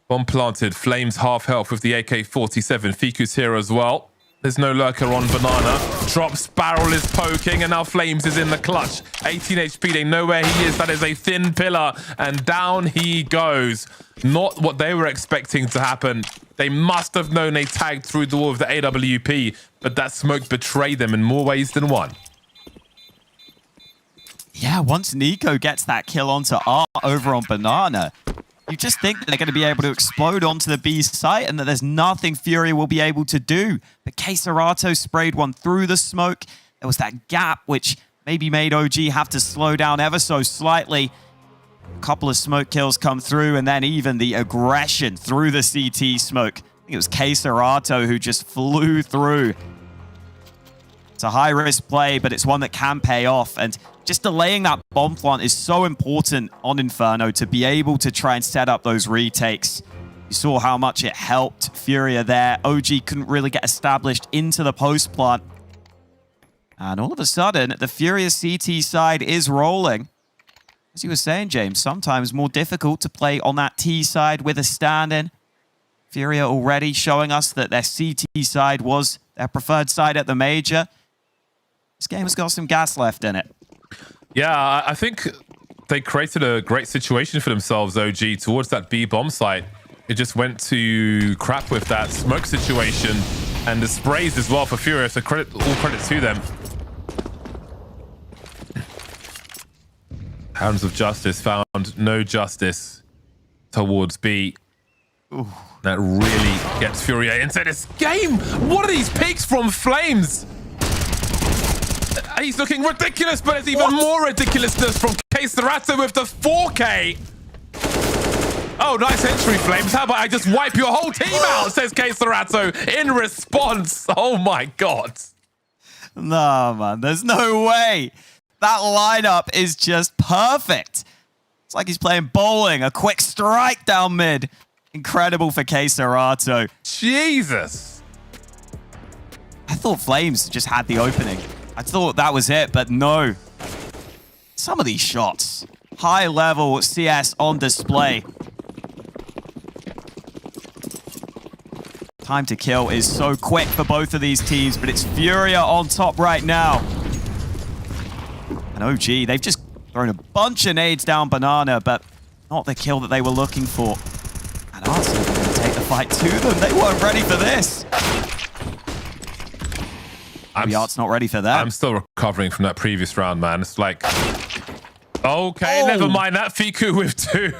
Bomb planted. Flames half health with the AK-47. Fiku's here as well. There's no lurker on Banana. Drops, barrel is poking, and now Flames is in the clutch. 18 HP, they know where he is. That is a thin pillar, and down he goes. Not what they were expecting to happen. They must have known they tagged through the wall of the AWP, but that smoke betrayed them in more ways than one. Yeah, once Nico gets that kill onto Art over on Banana, you just think that they're going to be able to explode onto the B site and that there's nothing Furia will be able to do. But Keserato sprayed one through the smoke. There was that gap which maybe made OG have to slow down ever so slightly. A couple of smoke kills come through, and then even the aggression through the CT smoke. I think it was Keserato who just flew through. It's a high-risk play, but it's one that can pay off. And just delaying that bomb plant is so important on Inferno to be able to try and set up those retakes. You saw how much it helped Furia there. OG couldn't really get established into the post plant. And all of a sudden, the Furia CT side is rolling. As you were saying, James, sometimes more difficult to play on that T side with a stand-in. Furia already showing us that their CT side was their preferred side at the major. This game has got some gas left in it. Yeah, I think they created a great situation for themselves, OG, towards that B bomb site. It just went to crap with that smoke situation and the sprays as well for Furia, so all credit to them. Hounds of Justice found no justice towards B. Ooh. That really gets Furia into this game. What are these picks from Flames? He's looking ridiculous, but it's even more ridiculousness from Keserato with the 4K. Oh, nice entry, Flames. How about I just wipe your whole team out, says Keserato in response. Oh my God. No, man, there's no way. That lineup is just perfect. It's like he's playing bowling. A quick strike down mid. Incredible for Keserato. Jesus. I thought Flames just had the opening. I thought that was it, but no. Some of these shots. High level CS on display. Time to kill is so quick for both of these teams, but it's Furia on top right now. And OG, they've just thrown a bunch of nades down Banana, but not the kill that they were looking for. And Arsenal are going to take the fight to them. They weren't ready for this. Maybe Art's not ready for that. I'm still recovering from that previous round, man. It's like, okay, never mind that. Fiku with 2.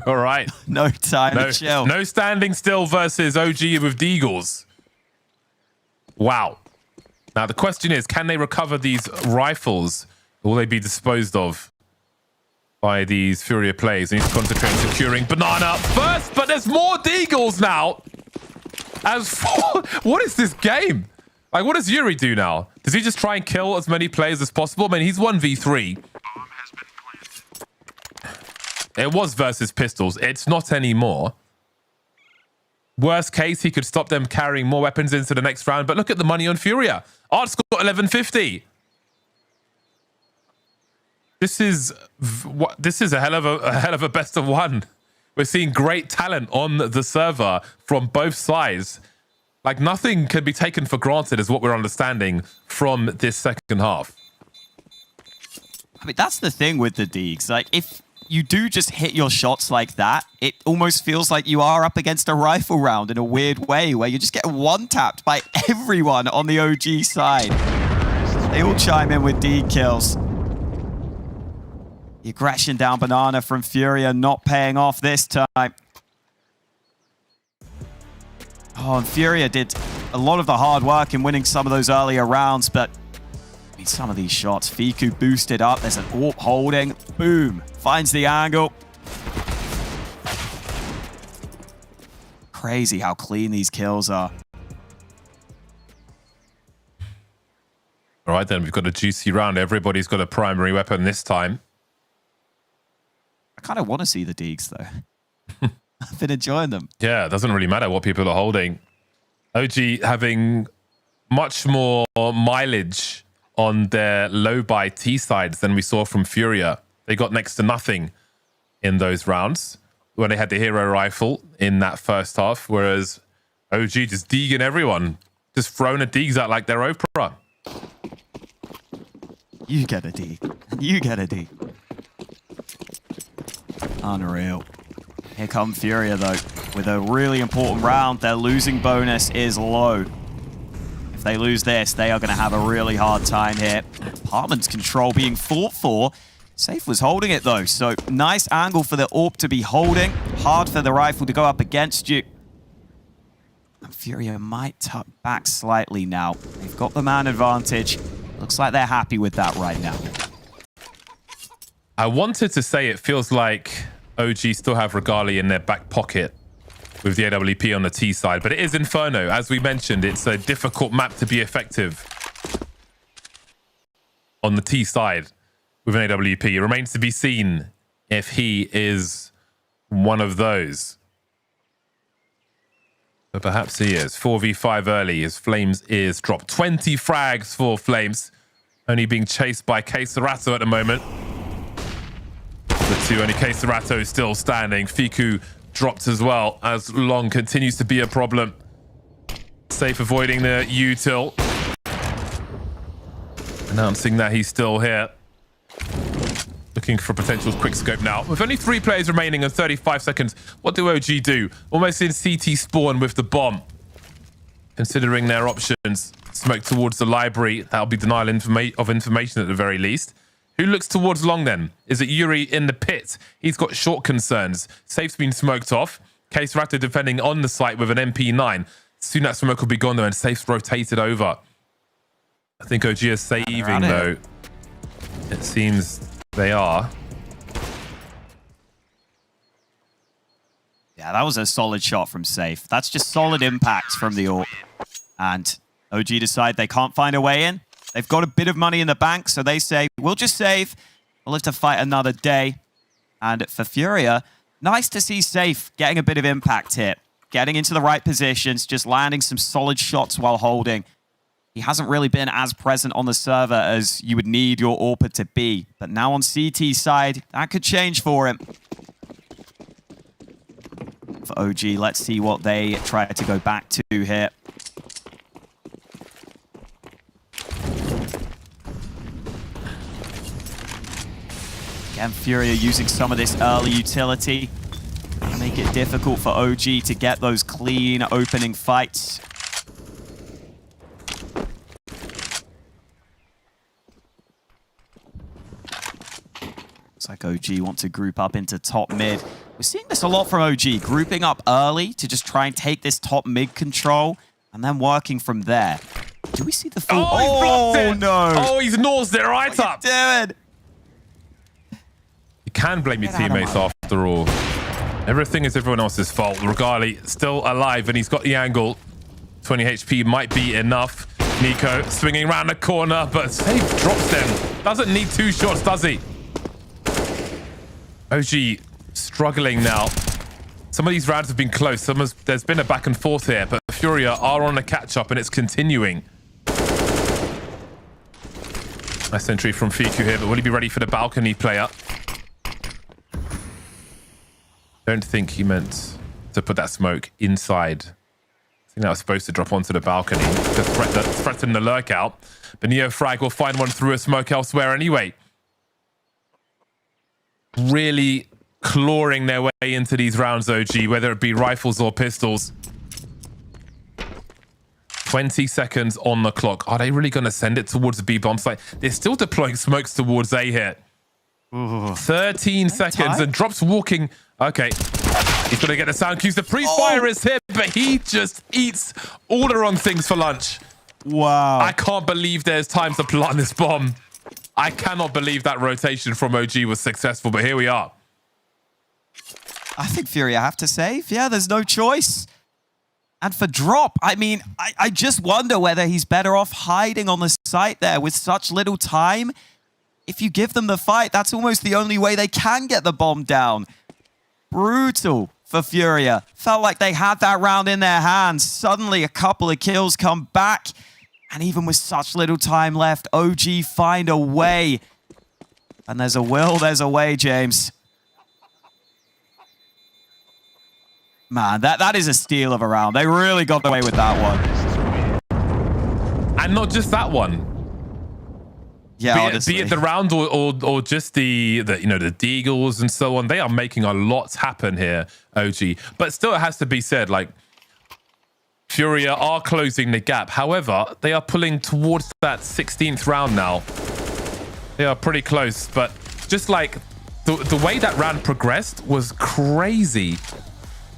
All right. No time to chill. No standing still versus OG with Deagles. Wow. Now, the question is, can they recover these rifles? Or will they be disposed of by these Furia plays? They need to concentrate on securing Banana first, but there's more Deagles now. As for, what is this game? Like, what does Yuri do now? Does he just try and kill as many players as possible? I mean, he's 1v3. It was versus pistols. It's not anymore. Worst case, he could stop them carrying more weapons into the next round. But look at the money on Furia. Art's got 1150. This is a hell of a best of one. We're seeing great talent on the server from both sides. Like, nothing can be taken for granted is what we're understanding from this second half. I mean, that's the thing with the Deags. Like, if you do just hit your shots like that, it almost feels like you are up against a rifle round in a weird way, where you just get one-tapped by everyone on the OG side. They all chime in with Deag kills. The aggression down Banana from Furia not paying off this time. Oh, and Furia did a lot of the hard work in winning some of those earlier rounds, but I mean, some of these shots, Fiku boosted up. There's an AWP holding. Boom. Finds the angle. Crazy how clean these kills are. All right, then. We've got a juicy round. Everybody's got a primary weapon this time. I kind of want to see the Deags, though. I've been enjoying them. Yeah, it doesn't really matter what people are holding. OG having much more mileage on their low buy T sides than we saw from Furia. They got next to nothing in those rounds when they had the hero rifle in that first half, whereas OG just deegging everyone, just throwing a Deags out like they're Oprah. You get a D. You get a D. Unreal. Here come Furia, though, with a really important round. Their losing bonus is low. If they lose this, they are going to have a really hard time here. apartment's control being fought for. Safe was holding it though, so nice angle for the AWP to be holding. Hard for the rifle to go up against you. And FURIA might tuck back slightly now. They've got the man advantage. Looks like they're happy with that right now. I wanted to say it feels like OG still have Regali in their back pocket with the AWP on the T side, but it is Inferno. As we mentioned, it's a difficult map to be effective on the T side with an AWP. It remains to be seen if he is one of those. But perhaps he is. 4v5 early as Flames is dropped. 20 frags for Flames. Only being chased by Keisarato at the moment. The two, only Keisarato still standing. Fiku dropped as well as Long continues to be a problem. Safe avoiding the util. Announcing that he's still here. Looking for potential quick scope now. With only 3 players remaining and 35 seconds, what do OG do? Almost in CT spawn with the bomb. Considering their options. Smoke towards the library. That'll be denial of information at the very least. Who looks towards Long then? Is it Yuri in the pit? He's got short concerns. Safe's been smoked off. Keisarato defending on the site with an MP9. Soon that smoke will be gone though and Safe's rotated over. I think OG is saving though. It seems they are. Yeah, that was a solid shot from Safe. That's just solid impacts from the AWP. And OG decide they can't find a way in. They've got a bit of money in the bank, so they say, we'll just save. We'll live to fight another day. And for FURIA, nice to see Safe getting a bit of impact here. Getting into the right positions, just landing some solid shots while holding. He hasn't really been as present on the server as you would need your AWPer to be. But now on CT side, that could change for him. For OG, let's see what they try to go back to here. Again, FURIA using some of this early utility to make it difficult for OG to get those clean opening fights. Looks like OG want to group up into top mid. We're seeing this a lot from OG, grouping up early to just try and take this top mid control and then working from there. Do we see the full... Oh, he's blocked it! No! Oh, he's nosed it right up! What are you doing? You can blame your teammates after all. Everything is everyone else's fault. Regali still alive and he's got the angle. 20 HP might be enough. Nico swinging around the corner, but Safe drops them. Doesn't need 2 shots, does he? OG struggling now. Some of these rounds have been close. There's been a back and forth here, but FURIA are on a catch-up and it's continuing. Nice entry from Fiku here, but will he be ready for the balcony player? Don't think he meant to put that smoke inside. I think that was supposed to drop onto the balcony to threaten the lurkout. But Neo Frag will find one through a smoke elsewhere anyway. Really clawing their way into these rounds, OG, whether it be rifles or pistols. 20 seconds on the clock. Are they really going to send it towards the B bomb site? They're still deploying smokes towards A here. Ooh. 13 seconds and drops walking. Okay. He's going to get the sound cues. The pre-fire is here, but he just eats all the wrong things for lunch. Wow. I can't believe there's time to plant this bomb. I cannot believe that rotation from OG was successful, but here we are. I think FURIA have to save. Yeah, there's no choice. And for Drop, I mean, I just wonder whether he's better off hiding on the site there with such little time. If you give them the fight, that's almost the only way they can get the bomb down. Brutal for FURIA. Felt like they had that round in their hands. Suddenly, a couple of kills come back. And even with such little time left, OG find a way. And there's a will, there's a way, James. Man, that is a steal of a round. They really got away with that one. And not just that one. Yeah, be it the round or just the deagles and so on. They are making a lot happen here, OG. But still, it has to be said, like, FURIA are closing the gap. However, they are pulling towards that 16th round now. They are pretty close, but just like the way that round progressed was crazy.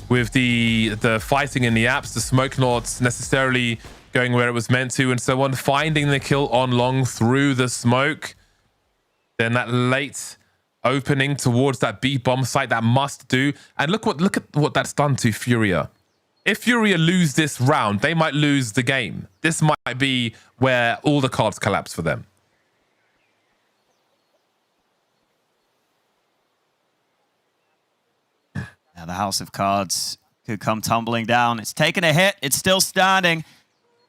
With the fighting in the apps, the smoke not necessarily going where it was meant to, and so on. Finding the kill on long through the smoke. Then that late opening towards that B bomb site, that must do. And look at what that's done to FURIA. If FURIA lose this round, they might lose the game. This might be where all the cards collapse for them. Now the house of cards could come tumbling down. It's taken a hit. It's still standing.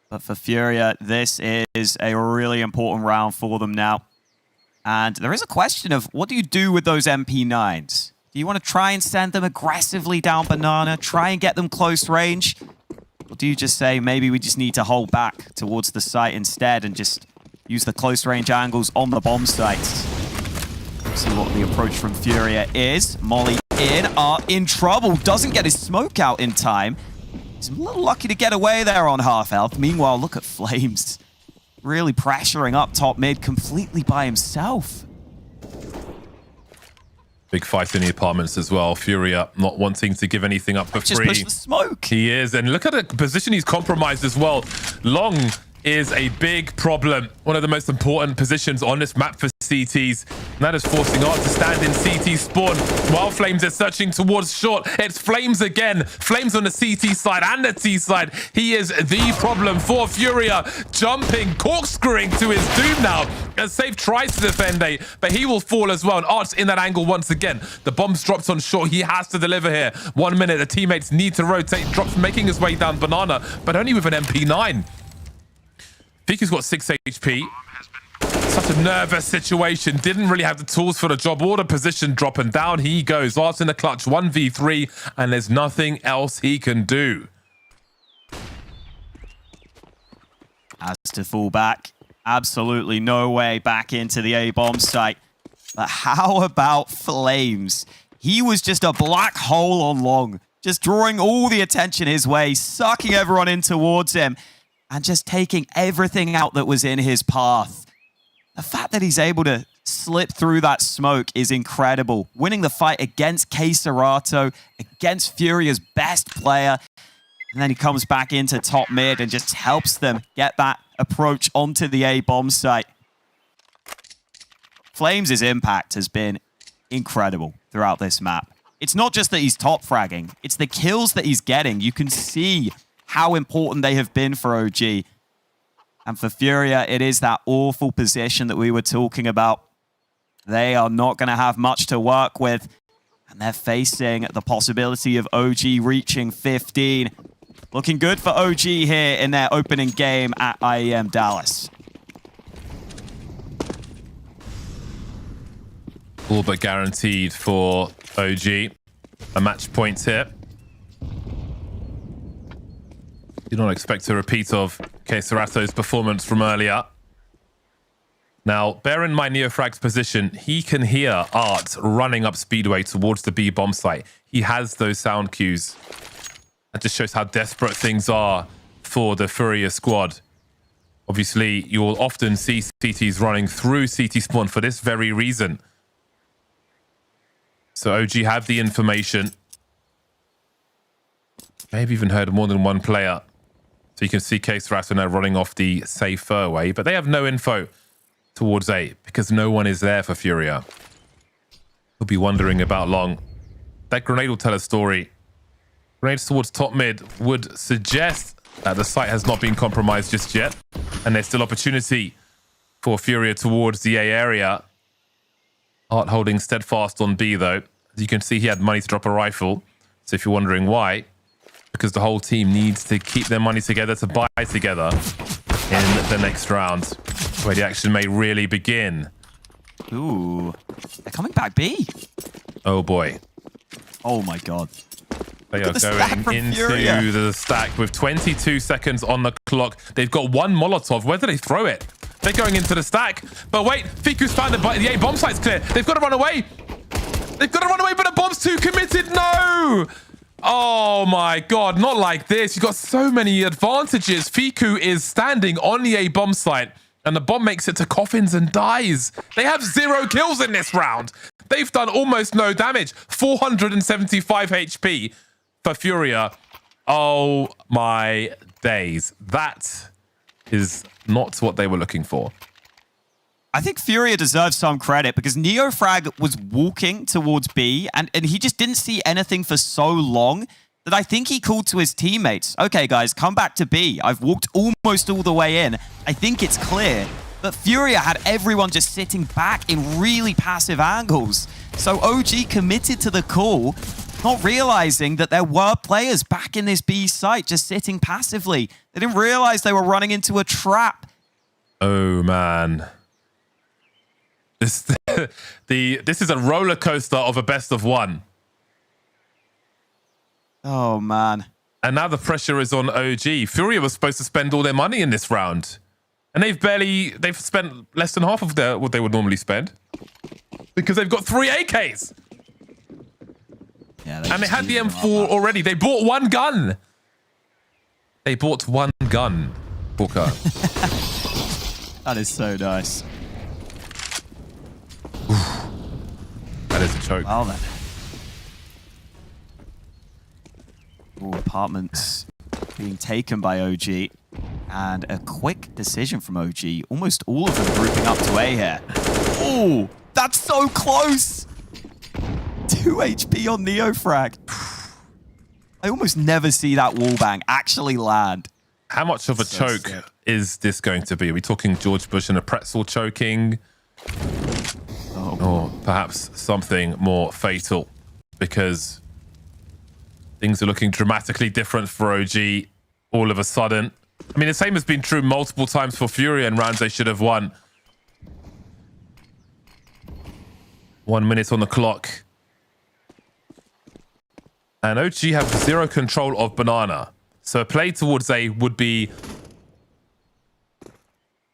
But for FURIA, this is a really important round for them now. And there is a question of what do you do with those MP9s? Do you want to try and send them aggressively down banana, try and get them close range? Or do you just say maybe we just need to hold back towards the site instead and just use the close range angles on the bomb sites? See what the approach from FURIA is. Molly in trouble. Doesn't get his smoke out in time. He's a little lucky to get away there on half health. Meanwhile, look at Flames. Really pressuring up top mid completely by himself. Big fight in the apartments as well. FURIA not wanting to give anything up for just free. Push the smoke. He is. And look at the position he's compromised as well. Long is a big problem. One of the most important positions on this map for CTs. And that is forcing Art to stand in CT spawn while Flames is searching towards short. It's Flames again. Flames on the CT side and the T side. He is the problem for FURIA. Jumping, corkscrewing to his doom now. As Safe tries to defend A, but he will fall as well. And Art's in that angle once again. The bomb's dropped on short. He has to deliver here. 1 minute. The teammates need to rotate. Drops making his way down banana, but only with an MP9. FURIA's got 6 HP. Such a nervous situation. Didn't really have the tools for the job. Order position drop and down he goes. Art's in the clutch. 1v3 and there's nothing else he can do. Has to fall back. Absolutely no way back into the A-bomb site. But how about Flames? He was just a black hole on long. Just drawing all the attention his way. Sucking everyone in towards him. And just taking everything out that was in his path. The fact that he's able to slip through that smoke is incredible. Winning the fight against Serato, against FURIA's best player. And then he comes back into top mid and just helps them get that approach onto the A-bomb site. Flames' impact has been incredible throughout this map. It's not just that he's top fragging, it's the kills that he's getting. You can see how important they have been for OG. And for FURIA, it is that awful position that we were talking about. They are not going to have much to work with. And they're facing the possibility of OG reaching 15. Looking good for OG here in their opening game at IEM Dallas. All but guaranteed for OG. A match point here. You don't expect a repeat of Serato's performance from earlier. Now, bear in mind Neofrag's position. He can hear Art running up Speedway towards the B bomb site. He has those sound cues. That just shows how desperate things are for the FURIA squad. Obviously, you will often see CTs running through CT spawn for this very reason. So OG have the information. Maybe even heard more than one player. So you can see Serato now running off the safe fairway, but they have no info towards A because no one is there for FURIA. We'll be wondering about long. That grenade will tell a story. Grenades towards top mid would suggest that the site has not been compromised just yet, and there's still opportunity for FURIA towards the A area. Art holding steadfast on B though. As you can see, he had money to drop a rifle. So if you're wondering why, because the whole team needs to keep their money together to buy together in the next round, where the action may really begin. Ooh, they're coming back B. Oh boy. Oh my God. They are going into FURIA. the stack with 22 seconds on the clock. They've got one Molotov. Where do they throw it? They're going into the stack. But wait, Fiku's found the A bomb site's clear. They've got to run away. They've got to run away, but the bomb's too committed. No! Oh my God, not like this. You've got so many advantages. Fiku is standing on the A bomb site. And the bomb makes it to coffins and dies. They have 0 kills in this round. They've done almost no damage. 475 HP for FURIA. Oh my days. That is not what they were looking for. I think FURIA deserves some credit because Neofrag was walking towards B and he just didn't see anything for so long that I think he called to his teammates, okay, guys, come back to B. I've walked almost all the way in. I think it's clear. But FURIA had everyone just sitting back in really passive angles. So OG committed to the call, not realizing that there were players back in this B site just sitting passively. They didn't realize they were running into a trap. Oh, man. This is a roller coaster of a best of one. Oh, man. And now the pressure is on OG. FURIA was supposed to spend all their money in this round. And they've spent less than half of what they would normally spend. Because they've got 3 AKs. Yeah, and they had the M4 already. They bought 1 gun. They bought 1 gun, Booker. That is so nice. That is a choke. Well then. Ooh, apartments being taken by OG. And a quick decision from OG. Almost all of them grouping up to A here. Oh, that's so close. 2 HP on Neofrag. I almost never see that wallbang actually land. How much of a choke is this going to be? Are we talking George Bush and a pretzel choking? Or perhaps something more fatal? Because things are looking dramatically different for OG all of a sudden. I mean, the same has been true multiple times for FURIA in rounds they should have won. 1 minute on the clock. And OG have 0 control of Banana. So a play towards A would be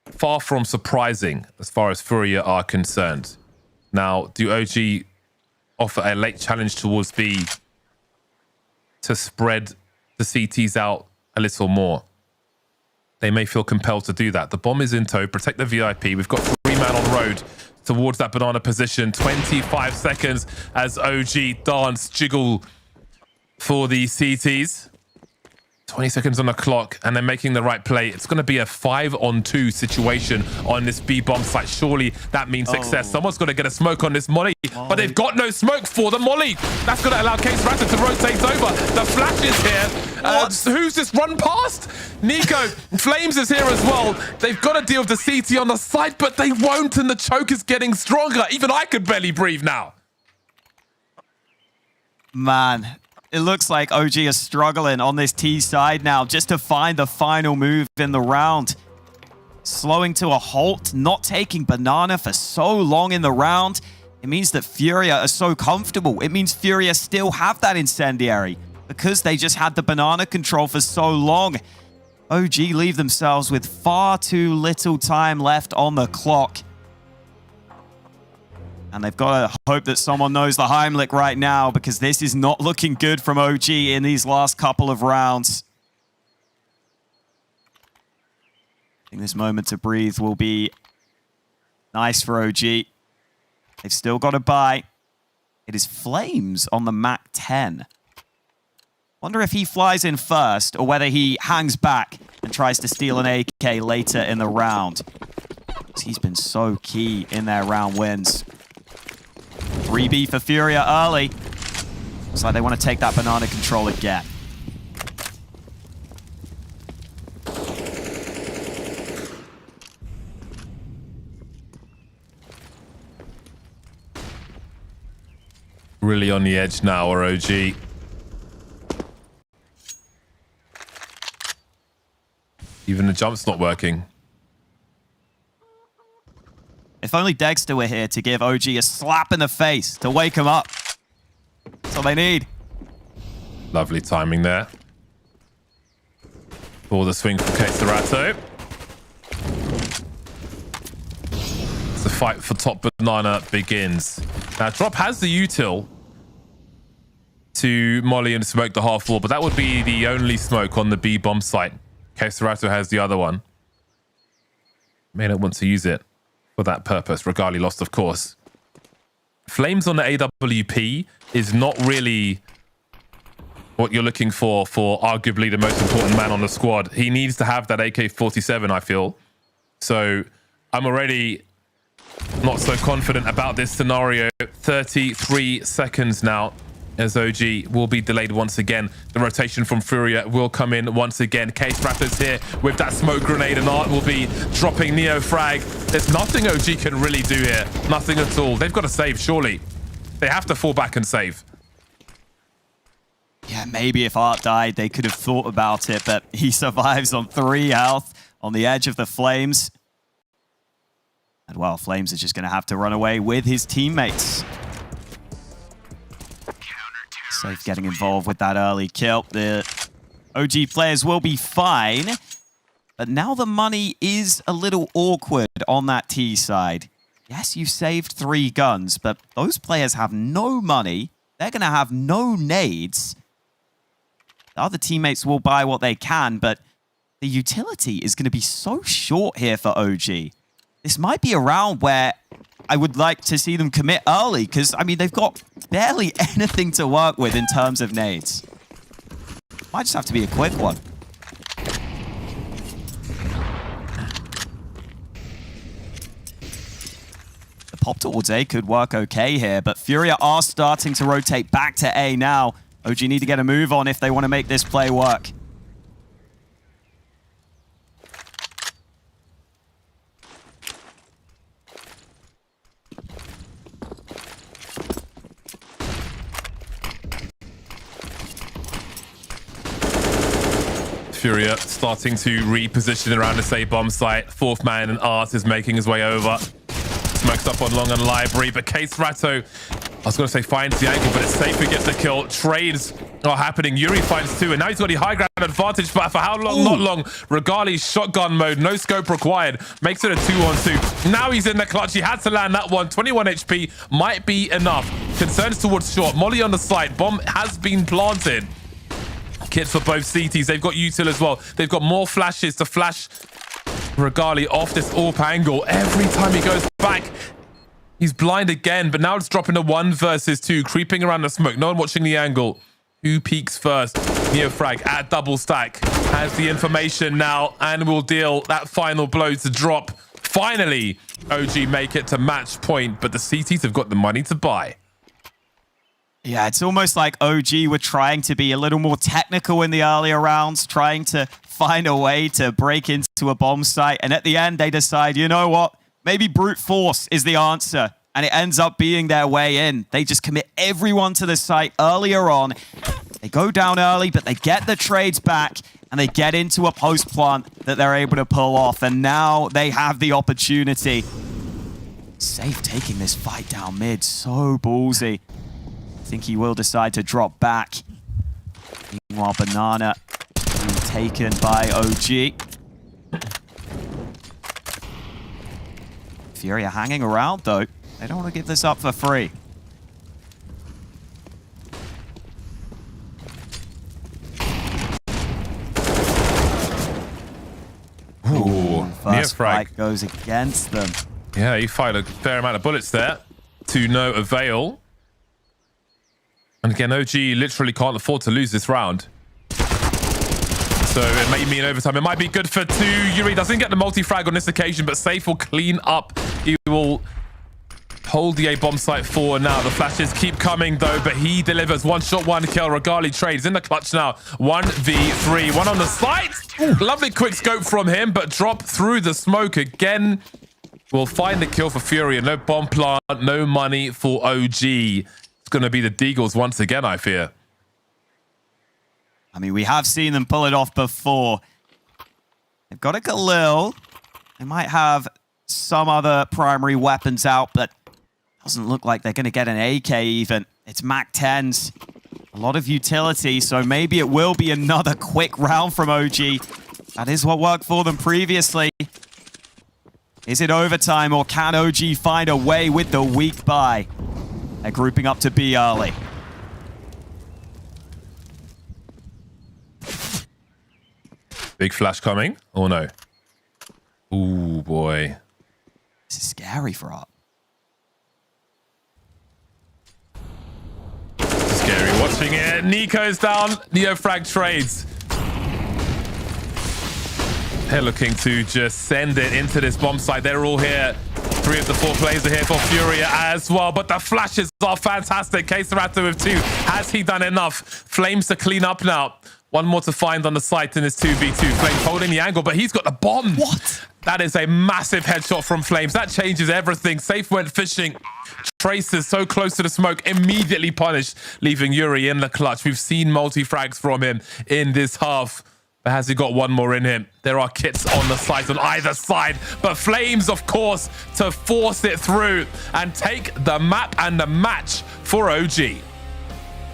far from surprising as far as FURIA are concerned. Now, do OG offer a late challenge towards B to spread the CTs out a little more? They may feel compelled to do that. The bomb is in tow. Protect the VIP. We've got 3 man on road towards that banana position. 25 seconds as OG dance jiggle for the CTs. 20 seconds on the clock, and they're making the right play. It's going to be a 5-on-2 situation on this B bomb site. Surely that means success. Someone's got to get a smoke on this molly, but they've got no smoke for the molly. That's going to allow Case Ratter to rotate over. The flash is here. Who's this run past? Nico. Flames is here as well. They've got to deal with the CT on the side, but they won't, and the choke is getting stronger. Even I could barely breathe now. Man, it looks like OG is struggling on this T side now just to find the final move in the round. Slowing to a halt, not taking banana for so long in the round. It means that FURIA are so comfortable. It means FURIA still have that incendiary because they just had the banana control for so long. OG leave themselves with far too little time left on the clock. And they've got to hope that someone knows the Heimlich right now because this is not looking good from OG in these last couple of rounds. I think this moment to breathe will be nice for OG. They've still got to buy. It is Flames on the Mac 10. Wonder if he flies in first or whether he hangs back and tries to steal an AK later in the round. He's been so key in their round wins. 3B for FURIA early. Looks like they want to take that banana control again. Really on the edge now, or OG. Even the jump's not working. If only Dexter were here to give OG a slap in the face to wake him up. That's all they need. Lovely timing there. For the swing from Keserato. The fight for top banana begins. Now, Drop has the util to molly and smoke the half wall, but that would be the only smoke on the B bomb site. Keserato has the other one. May not want to use it for that purpose. Regali lost, of course. Flames on the AWP is not really what you're looking for arguably the most important man on the squad. He needs to have that AK-47, I feel. So I'm already not so confident about this scenario. 33 seconds now as OG will be delayed once again. The rotation from FURIA will come in once again. Case Raptors here with that smoke grenade, and Art will be dropping Neo frag. There's nothing OG can really do here. Nothing at all. They've got to save, surely. They have to fall back and save. Yeah, maybe if Art died, they could have thought about it, but he survives on 3 health on the edge of the Flames. And well, Flames are just going to have to run away with his teammates. Safe getting involved with that early kill. The OG players will be fine, but now the money is a little awkward on that T side. Yes, you saved 3 guns, but those players have no money. They're going to have no nades. The other teammates will buy what they can, but the utility is going to be so short here for OG. This might be a round where I would like to see them commit early, because, I mean, they've got barely anything to work with in terms of nades. Might just have to be a quick one. The pop towards A could work okay here, but FURIA are starting to rotate back to A now. OG need to get a move on if they want to make this play work. FURIA starting to reposition around the say bomb site. 4th man and Art is making his way over. Smokes up on long and library, but Case Ratto, I was going to say finds the angle, but it's safe to get the kill. Trades are happening. Yuri finds 2, and now he's got the high ground advantage, but for how long? Ooh. Not long. Regali's shotgun mode, no scope required. Makes it a 2-on-2. Now he's in the clutch. He had to land that one. 21 HP might be enough. Concerns towards short. Molly on the site. Bomb has been planted. Kits for both CTs. They've got util as well. They've got more flashes to flash Regali off this AWP angle. Every time he goes back, he's blind again, but now it's dropping to 1 versus 2, creeping around the smoke. No one watching the angle. Who peeks first? Neo frag at double stack has the information now and will deal that final blow to drop. Finally, OG make it to match point, but the CTs have got the money to buy. Yeah, it's almost like OG were trying to be a little more technical in the earlier rounds, trying to find a way to break into a bomb site. And at the end, they decide, you know what? Maybe brute force is the answer. And it ends up being their way in. They just commit everyone to the site earlier on. They go down early, but they get the trades back. And they get into a post plant that they're able to pull off. And now they have the opportunity. Safe taking this fight down mid. So ballsy. I think he will decide to drop back. Meanwhile, Banana being taken by OG. FURIA hanging around, though. They don't want to give this up for free. Ooh, first fight goes against them. Yeah, he fired a fair amount of bullets there to no avail. And again, OG literally can't afford to lose this round. So it may mean overtime. It might be good for 2. Yuri doesn't get the multi-frag on this occasion, but Safe will clean up. He will hold the A bomb site forward now. The flashes keep coming though, but he delivers 1 shot, 1 kill. Regali trades in the clutch now. 1v3, 1 on the site. Ooh, lovely quick scope from him, but drop through the smoke again. We'll find the kill for FURIA. No bomb plant, no money for OG. It's going to be the Deagles once again, I fear. I mean, we have seen them pull it off before. They've got a Galil. They might have some other primary weapons out, but doesn't look like they're going to get an AK even. It's MAC-10s. A lot of utility, so maybe it will be another quick round from OG. That is what worked for them previously. Is it overtime, or can OG find a way with the weak buy? They're grouping up to B early. Big flash coming. Oh no. Ooh, boy. This is scary for Up. Scary watching it. Nico's down. Neofrag trades. They're looking to just send it into this bomb site. They're all here. 3 of the 4 players are here for FURIA as well. But the flashes are fantastic. K-Serata with 2. Has he done enough? Flames to clean up now. 1 more to find on the site in this 2v2. Flames holding the angle, but he's got the bomb. What? That is a massive headshot from Flames. That changes everything. Safe went fishing. Traces so close to the smoke, immediately punished, leaving Yuri in the clutch. We've seen multi-frags from him in this half. But has he got 1 more in him? There are kits on the site on either side. But Flames, of course, to force it through and take the map and the match for OG.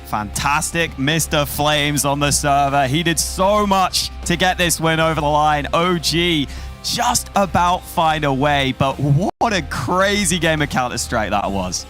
Fantastic Mr. Flames on the server. He did so much to get this win over the line. OG just about find a way, but what a crazy game of Counter-Strike that was.